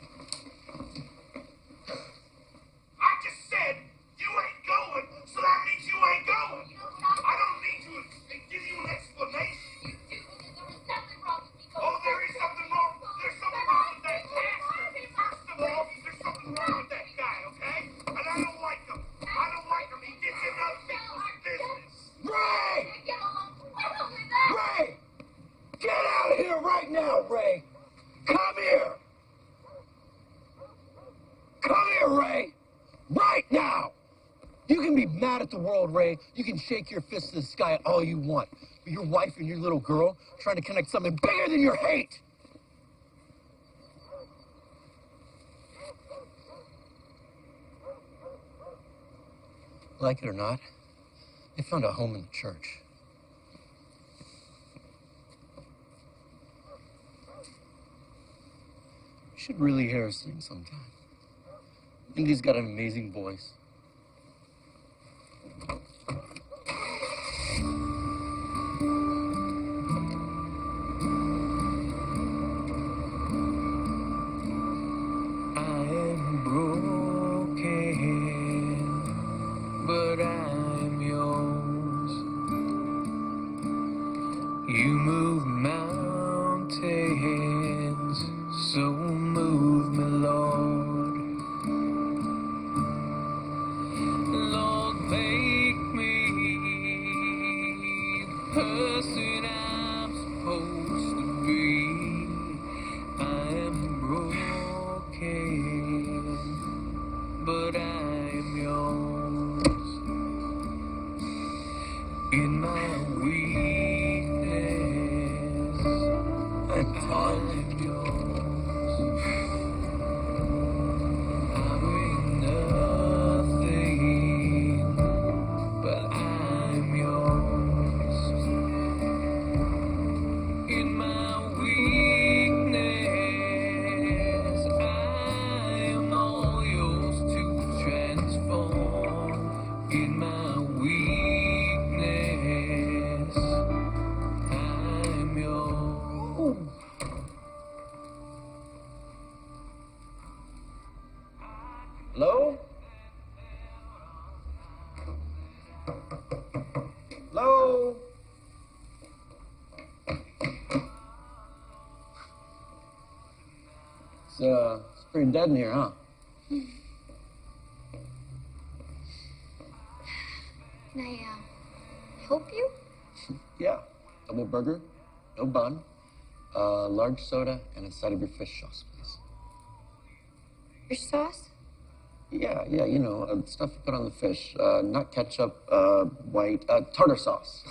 I just said you ain't going, so that means you ain't going. I don't need to give you an explanation. You do, because there is nothing wrong with me going. Oh, there is something wrong. There's something wrong with that pastor. First of all, there's something wrong with that guy, okay? And I don't like him. I don't like him. He gets in other people's business. Ray! Get along well with that. Ray! Get out of here right now, Ray! Come here! Come here, Ray! Right now! You can be mad at the world, Ray. You can shake your fist to the sky all you want. But your wife and your little girl trying to connect something bigger than your hate. Like it or not, they found a home in the church. You should really hear her sing sometime. Indy's got an amazing voice. I'm broken, but I'm yours. You move mountains, so move me, Lord. Lord, make me the person I'm supposed to be. I'm broken, but I'm yours. In my weakness, I'm yours. I bring nothing, but I'm yours. In my weakness, I am all yours to transform. In my weakness, I'm yours. Hello? Hello? It's pretty dead in here, huh? Can I, help you? Yeah. Double burger, no bun, large soda, and a side of your fish sauce, please. Fish sauce? Yeah, you know, stuff you put on the fish. Not ketchup, white, tartar sauce.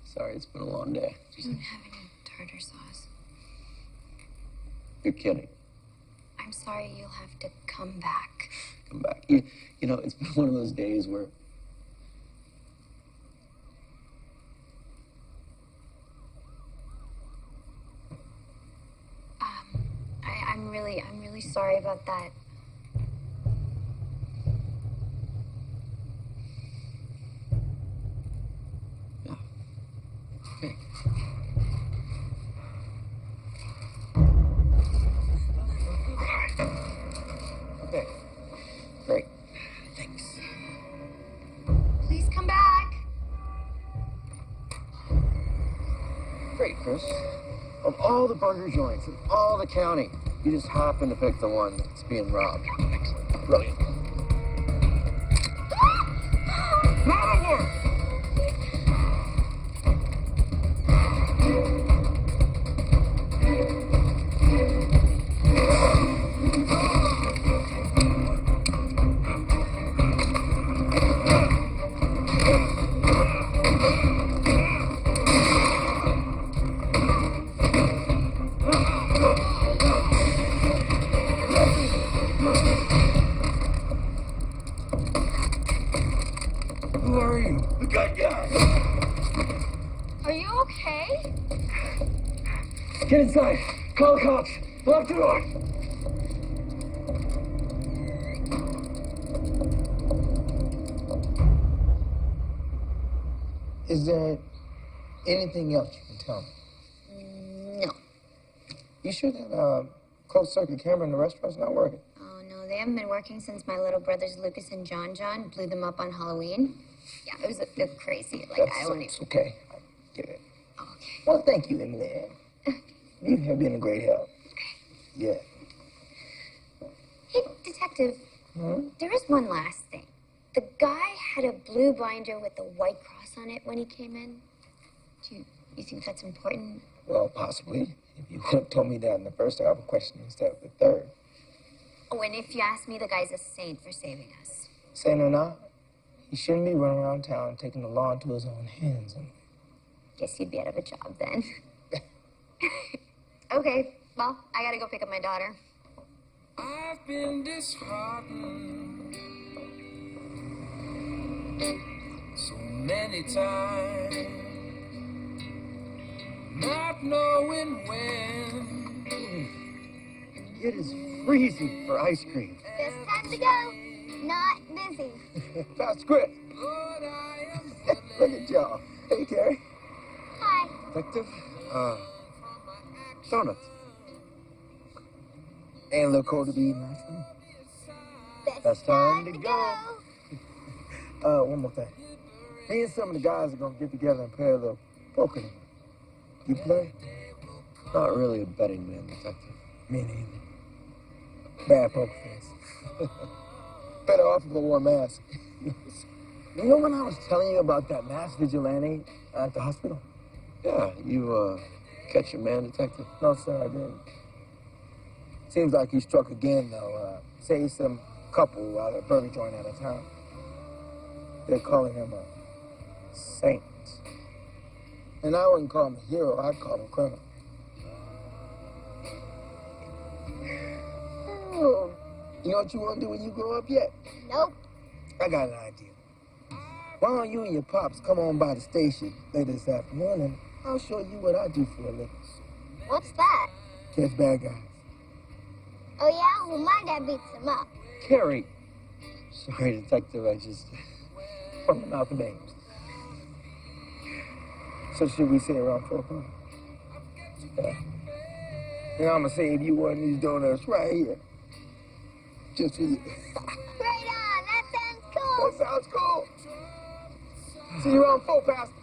Sorry, it's been a long day. I don't have any tartar sauce. You're kidding. I'm sorry, you'll have to come back. Come back. You know, it's been one of those days where... I'm really sorry about that. Yeah. Okay. Okay. Great. Thanks. Please come back. Great, Chris. Of all the burger joints in all the county, you just happen to pick the one that's being robbed. Excellent. Brilliant. Not a word! Who are you? The good guy. Are you okay? Get inside. Call the cops. Lock the door. Is there anything else you can tell me? No. You sure that closed circuit camera in the restaurant's not working? Oh, no, they haven't been working since my little brothers Lucas and John blew them up on Halloween. Yeah, it was crazy. Like, I won't even... okay. I get it. Okay. Well, thank you, Emily. You have been a great help. Yeah. Hey, detective, there is one last thing. The guy had a blue binder with a white cross on it when he came in. Do you think that's important? Well, possibly. If you could have told me that in the first half of question instead of the third. Oh, and if you ask me, the guy's a saint for saving us. Saying or not, he shouldn't be running around town taking the law into his own hands. And... Guess you'd be out of a job then. Okay, well, I gotta go pick up my daughter. I've been disheartened so many times, not knowing when. It is freezing for ice cream. Just time to go. Not busy. Fast Chris. Look at y'all. Hey, Terry. Hi. Detective, donuts. Ain't a little cold to be eating ice cream. Best time to go. One more thing. Me and some of the guys are gonna get together and play a little poker. You play? Not really a betting man, detective. Me neither. Bad poker face. Better off if I wore a mask. You know when I was telling you about that masked vigilante at the hospital? Yeah, you, catch a man, detective? No, sir, I didn't. Seems like he struck again, though. Saved some couple out of a burger joint out of town. They're calling him a saint. And I wouldn't call him a hero, I'd call him a criminal. Ooh. You know what you want to do when you grow up yet? Nope. I got an idea. Why don't you and your pops come on by the station later this afternoon and I'll show you what I do for a living. What's that? Catch bad guys. Oh, yeah? Well, my dad beats them up. Carrie. Sorry, detective, I just... From the mouth of babes. So should we say around 4 o'clock? Yeah. And I'm gonna save you one of these donuts right here. Just for you. Right on. That sounds cool. That sounds cool. See you around 4, Pastor.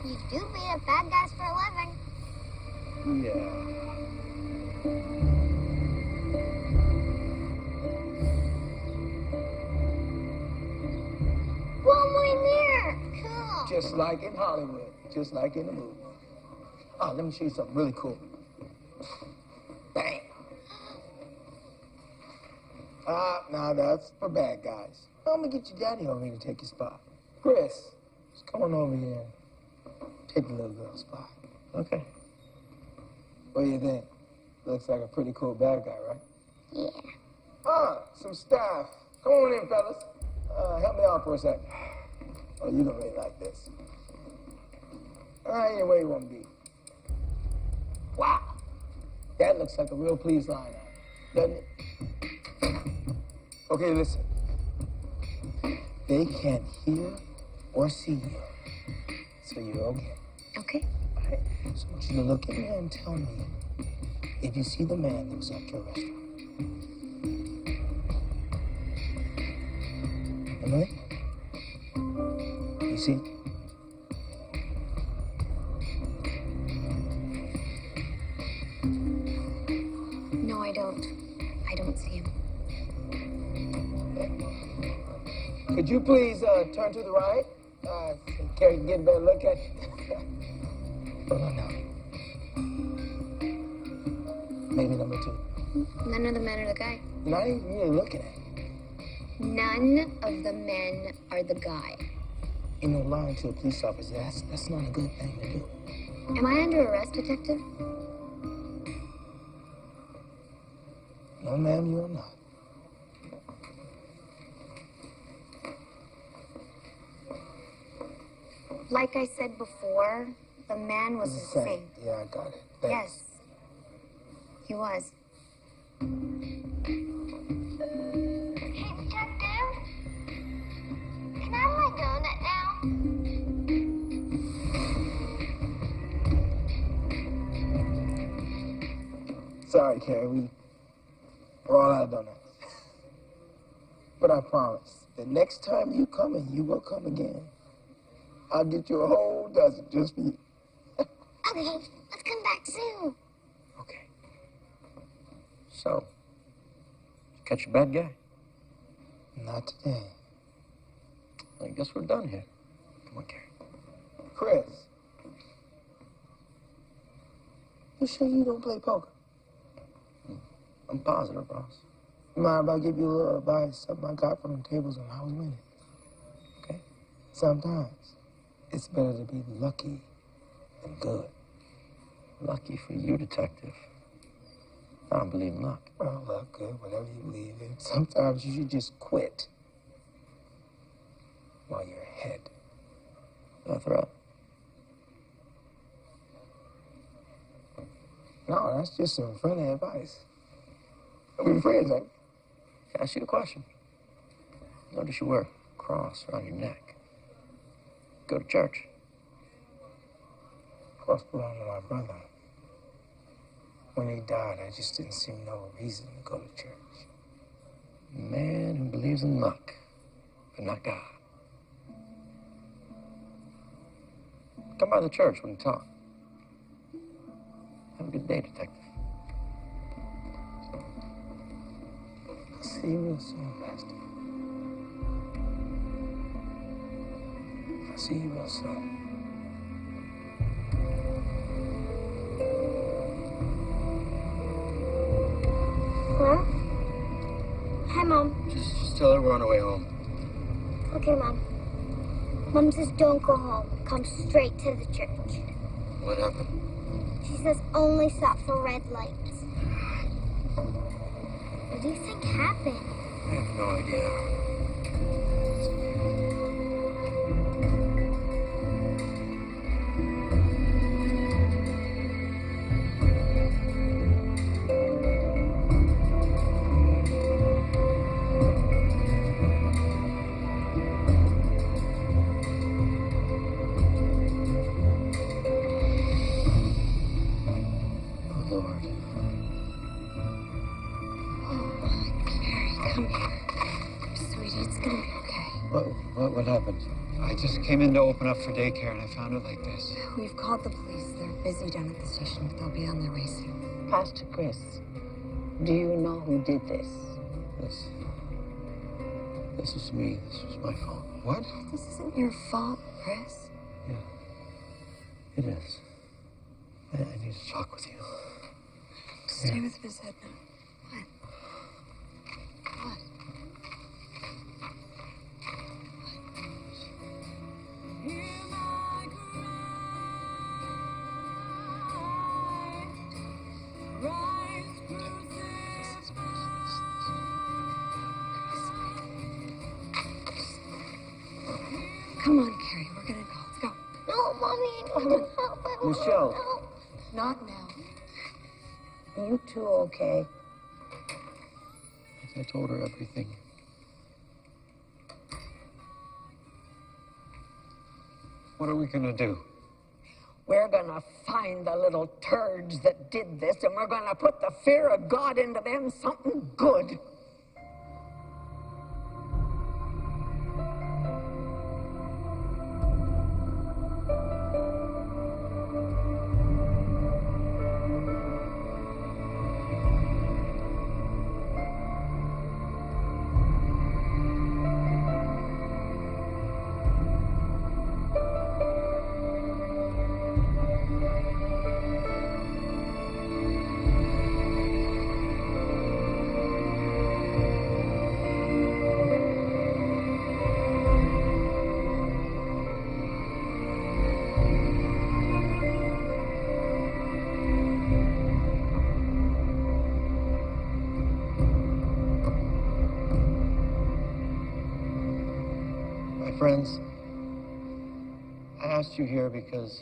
You do beat up bad guys for a living. Yeah. One way mirror. Cool. Just like in Hollywood. Just like in the movies. Oh, let me show you something really cool. Bang. Now that's for bad guys. I'm gonna get your daddy over here to take your spot. Chris, just come on over here and take the little girl's spot. Okay. What do you think? Looks like a pretty cool bad guy, right? Yeah. Some staff. Come on in, fellas. Help me out for a sec. Oh, you don't really like this. I ain't where you want to be. Wow. That looks like a real please line, doesn't it? Okay, listen. They can't hear or see you. So you're okay. Okay. All right. So I want you to look in there and tell me if you see the man that was at your restaurant. Emily? You see it? No, I don't. I don't see him. Could you please turn to the right? Carrie can get a better look at you. Hold on now. Maybe number 2. None of the men are the guy. Not even really looking at him. None of the men are the guy. You know, lying to a police officer, that's not a good thing to do. Am I under arrest, detective? No, ma'am, you are not. Like I said before, the man was a saint. Yeah, I got it. Thanks. Yes. He was. Hey, Detective. Can I have my donut now? Sorry, Carrie. We're all out of donuts. But I promise, the next time you come and you will come again, I'll get you a whole dozen just for you. Okay, let's come back soon. Okay. So, catch a bad guy? Not today. I guess we're done here. Come on, Carrie. Chris. You sure you don't play poker? I'm positive, boss. You mind if I give you a little advice? Something I got from the tables when I was winning. Okay? Sometimes it's better to be lucky than good. Lucky for you, detective. I don't believe in luck. Well, luck, good, whatever you believe in. Sometimes you should just quit while you're ahead. A threat? No, that's just some friendly advice. We're friends, ain't we? Can I ask you a question? Notice you wear a cross around your neck. Go to church. Cross belonged to my brother. When he died, I just didn't see no reason to go to church. A man who believes in luck, but not God. Come by the church when we talk. Have a good day, detective. I'll see you real soon, Pastor. I'll see you real soon. Hello? Hi, Mom. Just tell her we're on our way home. Okay, Mom. Mom says don't go home. Come straight to the church. What happened? She says only stop for red lights. What do you think happened? I have no idea. What happened? I just came in to open up for daycare and I found it like this. We've called the police. They're busy down at the station, but they'll be on their way soon. Pastor Chris, do you know who did this? This is me. This was my fault. What? This isn't your fault, Chris. Yeah. It is. I need to talk with you. Stay with Miss Edna. What? What? Come on, Carrie. We're gonna go. Let's go. No, Mommy, I need to help. I want Michelle. help. Not now. You two okay? I told her everything. What are we gonna do? We're gonna find the little turds that did this, and we're gonna put the fear of God into them, something good. Friends, I asked you here because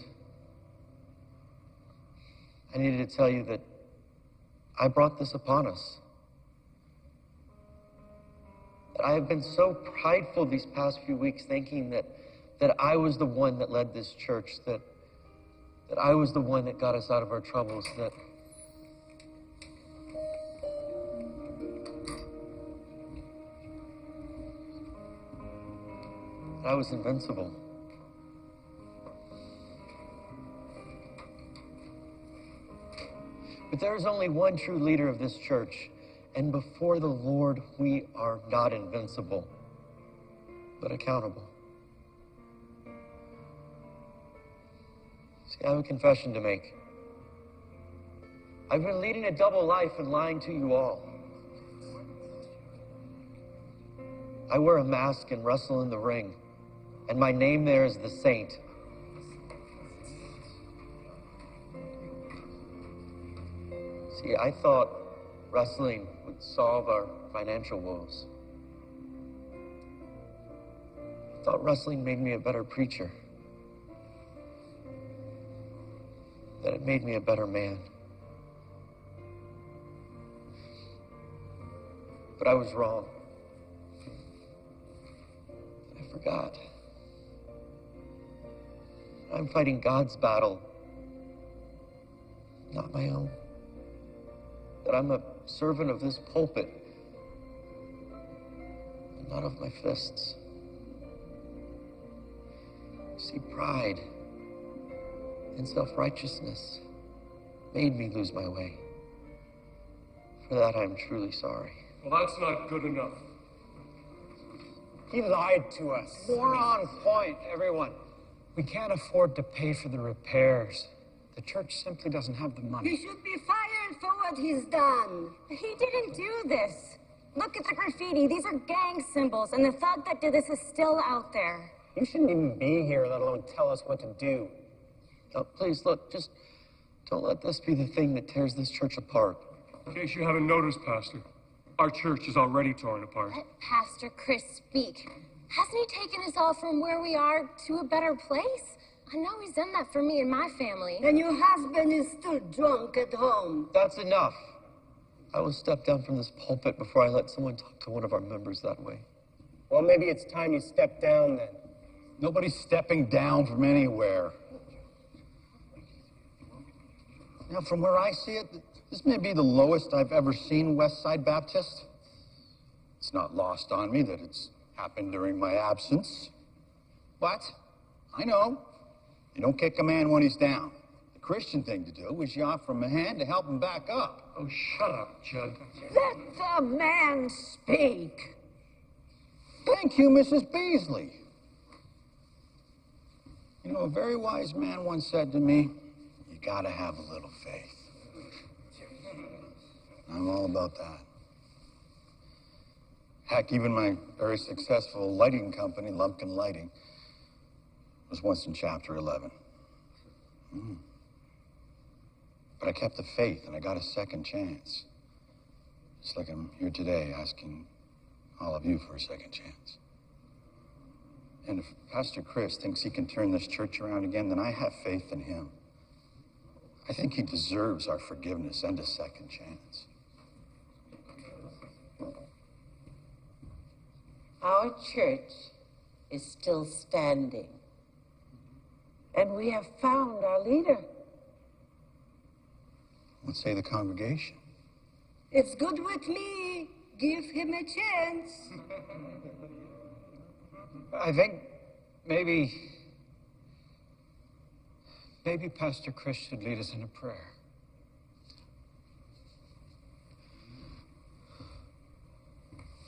I needed to tell you that I brought this upon us. That I have been so prideful these past few weeks, thinking that I was the one that led this church, that I was the one that got us out of our troubles, that I was invincible. But there is only one true leader of this church, and before the Lord, we are not invincible, but accountable. See, I have a confession to make. I've been leading a double life and lying to you all. I wear a mask and wrestle in the ring, and my name there is the Saint. See, I thought wrestling would solve our financial woes. I thought wrestling made me a better preacher. That it made me a better man. But I was wrong. I forgot. I'm fighting God's battle, not my own. That I'm a servant of this pulpit, and not of my fists. See, pride and self-righteousness made me lose my way. For that, I'm truly sorry. Well, that's not good enough. He lied to us. More on point, everyone. We can't afford to pay for the repairs. The church simply doesn't have the money. He should be fired for what he's done. He didn't do this. Look at the graffiti. These are gang symbols, and the thug that did this is still out there. You shouldn't even be here, let alone tell us what to do. Oh, please, look, just don't let this be the thing that tears this church apart. In case you haven't noticed, Pastor, our church is already torn apart. Let Pastor Chris speak. Hasn't he taken us all from where we are to a better place? I know he's done that for me and my family. And your husband is still drunk at home. That's enough. I will step down from this pulpit before I let someone talk to one of our members that way. Well, maybe it's time you step down then. Nobody's stepping down from anywhere. Now, from where I see it, this may be the lowest I've ever seen West Side Baptist. It's not lost on me that it's happened during my absence. But I know you don't kick a man when he's down. The Christian thing to do is you offer him a hand to help him back up. Oh, shut up, Judd. Let the man speak. Thank you, Mrs. Beasley. You know, a very wise man once said to me, you gotta have a little faith. I'm all about that. Heck, even my very successful lighting company, Lumpkin Lighting, was once in chapter 11. But I kept the faith and I got a second chance. Just like I'm here today asking all of you for a second chance. And if Pastor Chris thinks he can turn this church around again, then I have faith in him. I think he deserves our forgiveness and a second chance. Our church is still standing. And we have found our leader. What say the congregation? It's good with me. Give him a chance. I think maybe Pastor Chris should lead us in a prayer.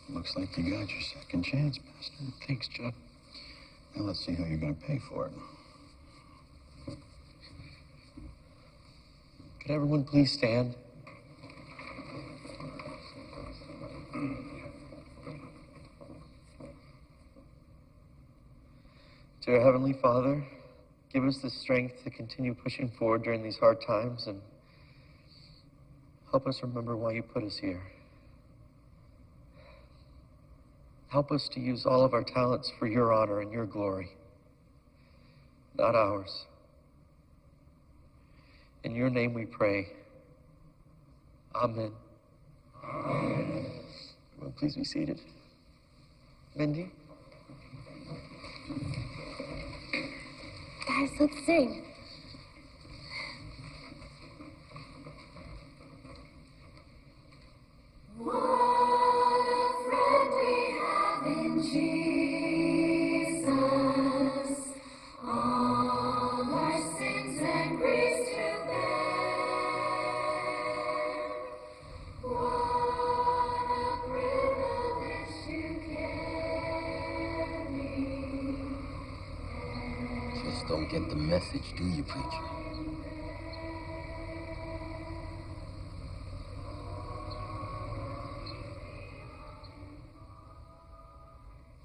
Looks like you got your second chance, Pastor. Thanks, Judd. Now let's see how you're going to pay for it. Could everyone please stand? Dear Heavenly Father, give us the strength to continue pushing forward during these hard times and help us remember why you put us here. Help us to use all of our talents for your honor and your glory. not ours. In your name we pray. Amen. Well, please be seated. Mindy? Guys, let's sing. What a friend we have in Jesus. All our sins and griefs to bear. What a privilege to carry. Just don't get the message, do you, preacher?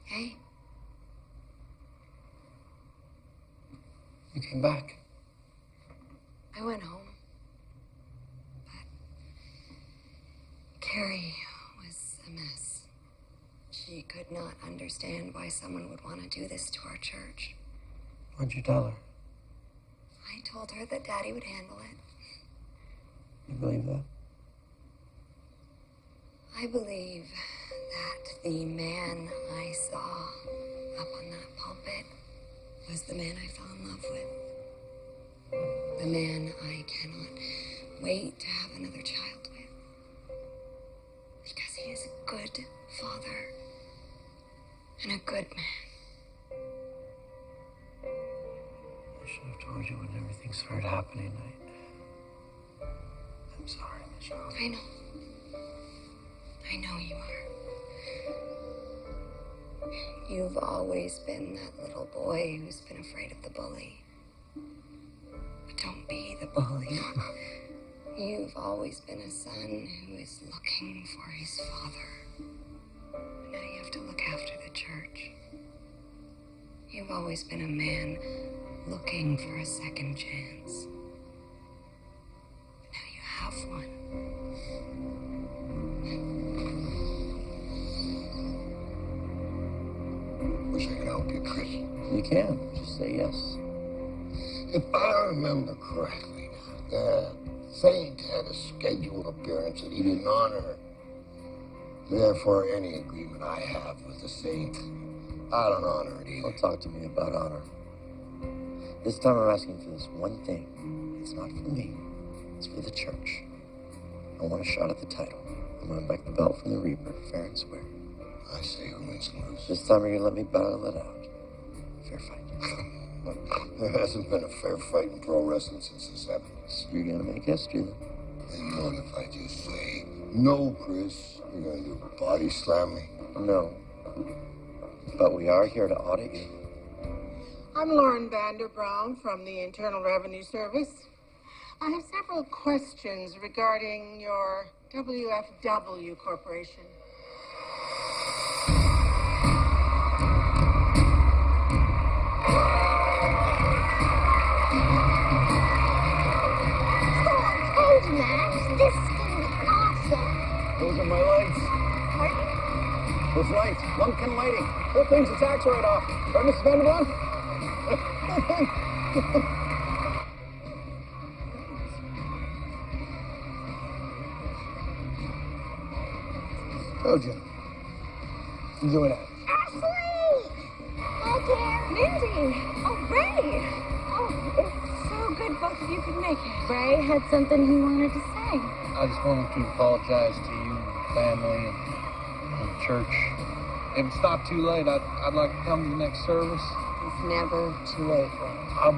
Hey, You came back. I went home. But Carrie was a mess. She could not understand why someone would want to do this to our church. What'd you tell her? I told her that Daddy would handle it. You believe that? I believe that the man I saw up on that pulpit was the man I fell in love with. The man I cannot wait to have another child with. Because he is a good father and a good man. I should have told you when everything started happening. I'm sorry, Michelle. I know. I know you are. You've always been that little boy who's been afraid of the bully. But don't be the bully. You've always been a son who is looking for his father. But now you have to look after the church. You've always been a man looking for a second chance. But now you have one. Wish I could help you, Chris. You can. Just say yes. If I remember correctly, Saint had a scheduled appearance that he didn't honor. Therefore, any agreement I have with the Saint, I don't honor it either. Don't talk to me about honor. This time I'm asking for this one thing. It's not for me. It's for the church. I want a shot at the title. I want back the belt from the Reaper, fair and square. I say who wins and loses. This time you're gonna let me battle it out. Fair fight. There hasn't been a fair fight in pro wrestling since the 70s. You're gonna make history then. And what if I just say, no, Chris, you're gonna do body slam me? No. But we are here to audit you. I'm Lauren Vanderbrown from the Internal Revenue Service. I have several questions regarding your WFW Corporation. Max, this is gonna be awesome. Those are my lights. Pardon? Those lights. Lumpkin lighting. Whole thing's a tax write-off. Right, Mrs. Vanderbilt? Told you. You doing that? Ashley! Hi, dear. Mindy! Oh, Ray! Oh, it's so good both of you could make it. Ray had something he wanted to say. I just wanted to apologize to you and your family and the church. If it's not too late, I'd like to come to the next service. It's never too late, Ray. I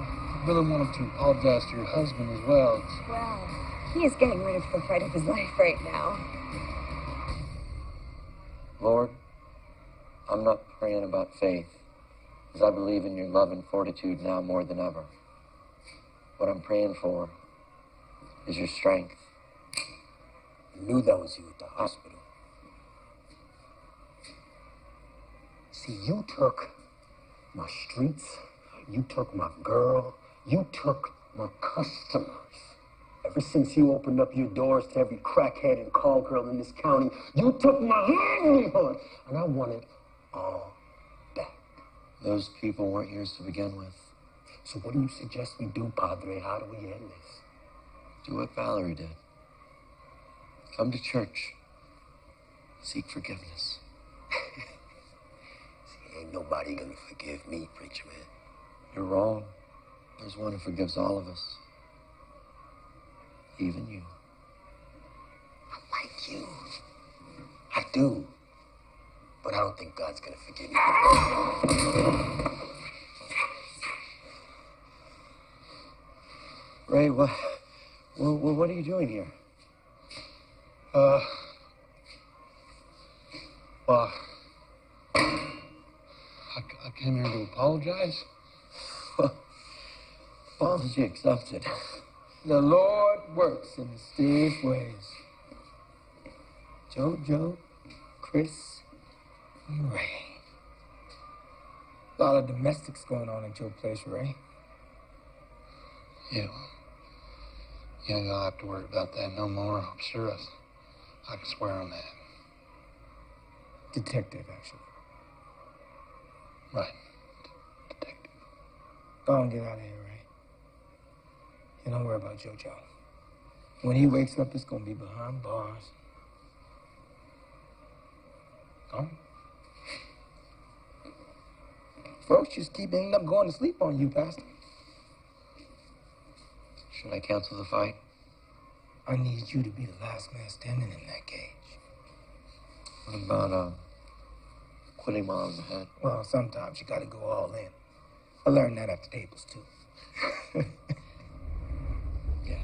really wanted to apologize to your husband as well. Well, he is getting rid of the fight of his life right now. Lord, I'm not praying about faith, because I believe in your love and fortitude now more than ever. What I'm praying for is your strength. I knew that was you at the hospital. See, you took my streets, you took my girl, you took my customers. Ever since you opened up your doors to every crackhead and call girl in this county, you took my livelihood, and I want it all back. Those people weren't yours to begin with. So what do you suggest we do, Padre? How do we end this? Do what Valerie did. Come to church. Seek forgiveness. See, ain't nobody gonna forgive me, preacher man. You're wrong. There's one who forgives all of us. Even you. I like you. I do. But I don't think God's gonna forgive you. Ray, what are you doing here? Well, I came here to apologize. Apology accepted. The Lord works in mysterious ways. Jojo, Chris, and Ray. A lot of domestics going on at your place, Ray. Yeah. Yeah, you'll have to worry about that no more. I'm sure I can swear on that. Detective, actually. Right. Detective. Go on, get out of here, Ray. And don't worry about Jojo. When he wakes up, it's gonna be behind bars. Go. Folks just keep ending up going to sleep on you, Pastor. Should I cancel the fight? I need you to be the last man standing in that cage. What about, quitting while I was ahead? Well, sometimes you gotta go all in. I learned that at the tables, too. Yeah.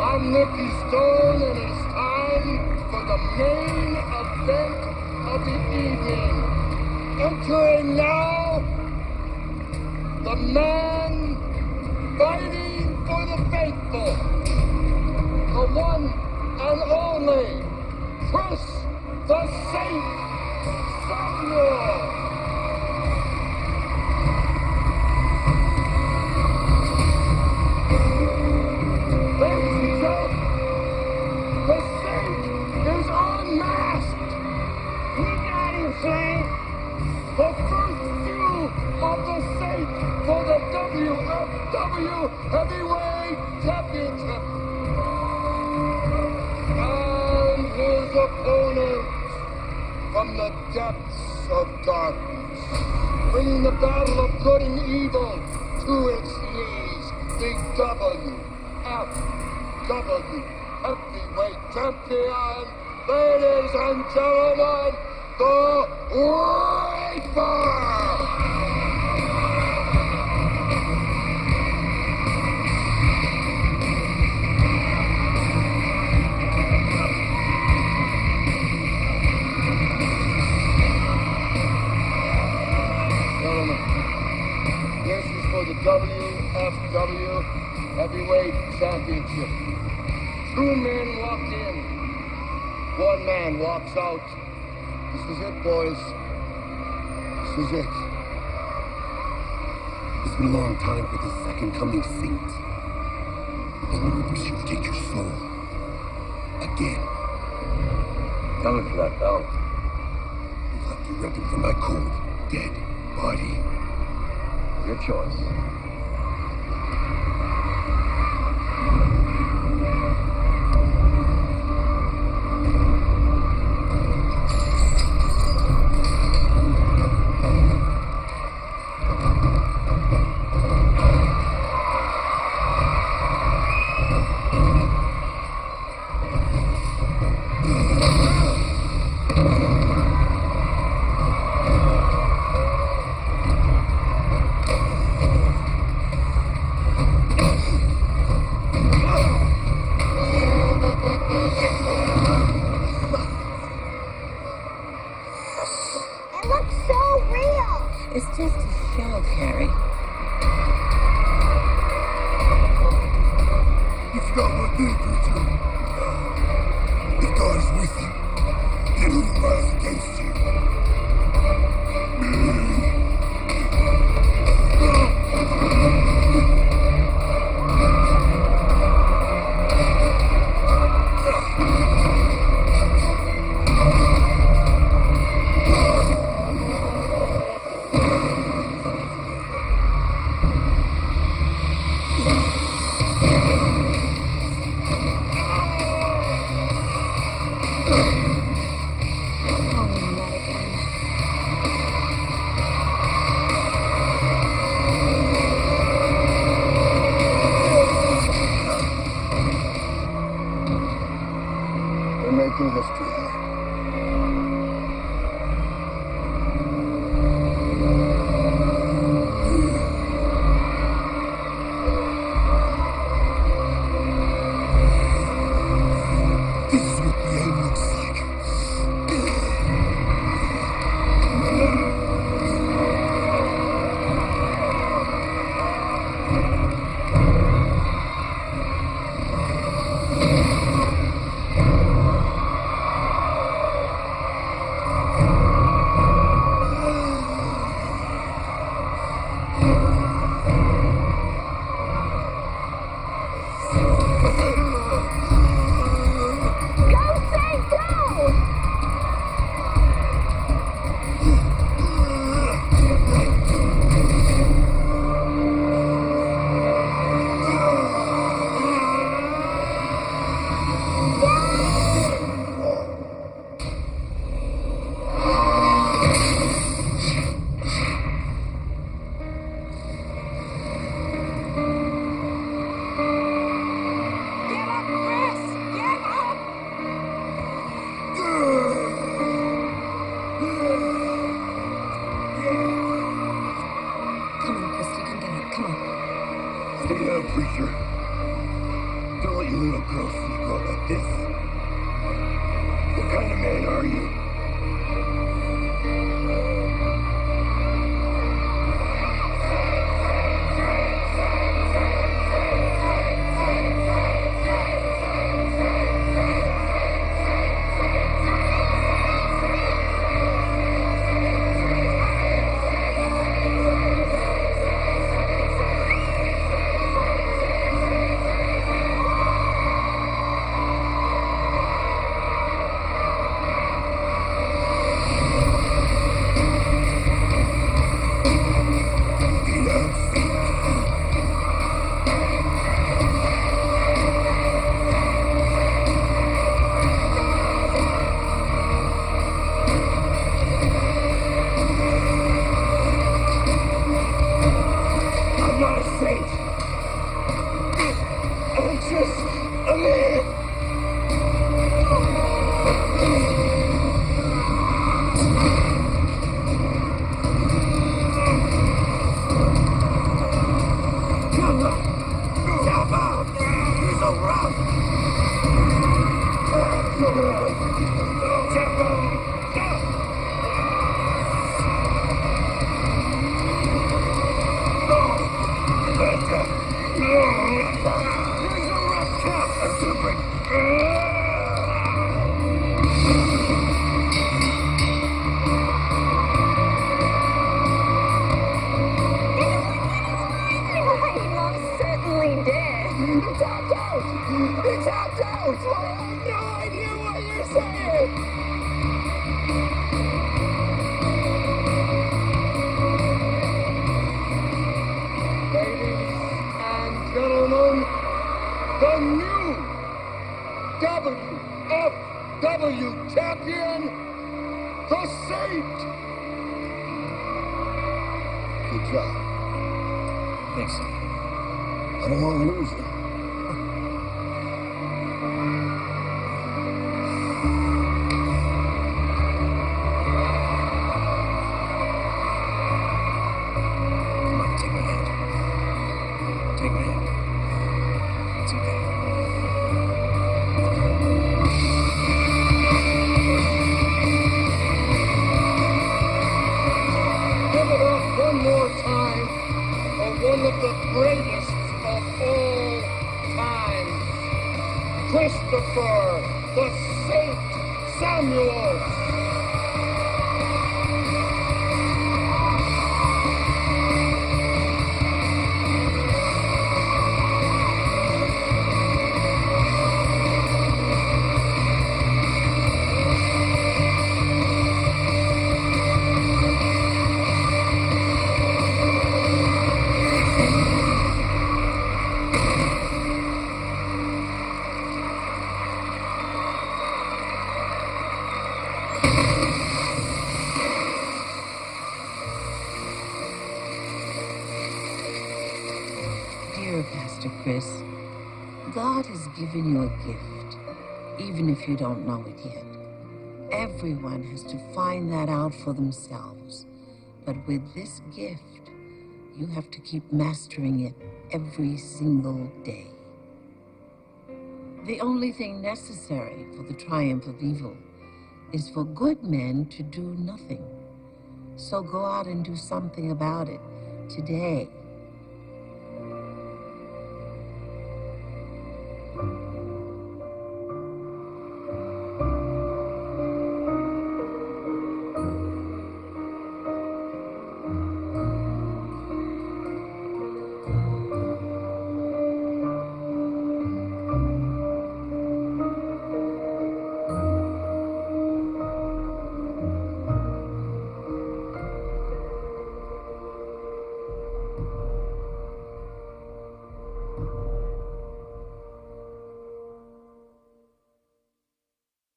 I'm Nicky Stone, and it's time for the main event of the evening. Entering now, the man fighting for the faithful, the one and only Chris the Saint Samuel. The first few of the Saints for the WFW Heavyweight Championship. And his opponent from the depths of darkness, bringing the battle of good and evil to its knees, the WFW Heavyweight Champion, ladies and gentlemen, the Reaper! Gentlemen, this is for the WFW Heavyweight Championship. 2 men walk in, 1 man walks out. This is it, boys. This is it. It's been a long time for the second coming saint. The Lord shall take your soul again. Coming for that belt. You have to reckon for my cold, dead body. Your choice. It's just a show, Carrie. You forgot one thing, preacher. If God is with you, then who can rise against you? Me. now, preacher. Don't let your little girl see you go like this. What kind of man are you? WFW champion, the Saint! Good job. Thanks. I don't want to lose you. Come on, take my hand. Take my hand. It's okay. Give it up one more time for one of the greatest of all time, Christopher the Saint Samuels. Dear Pastor Chris, God has given you a gift, even if you don't know it yet. Everyone has to find that out for themselves. But with this gift, you have to keep mastering it every single day. The only thing necessary for the triumph of evil is for good men to do nothing. So go out and do something about it today.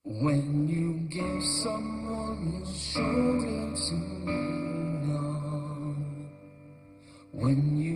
When you give someone you surely to love, when you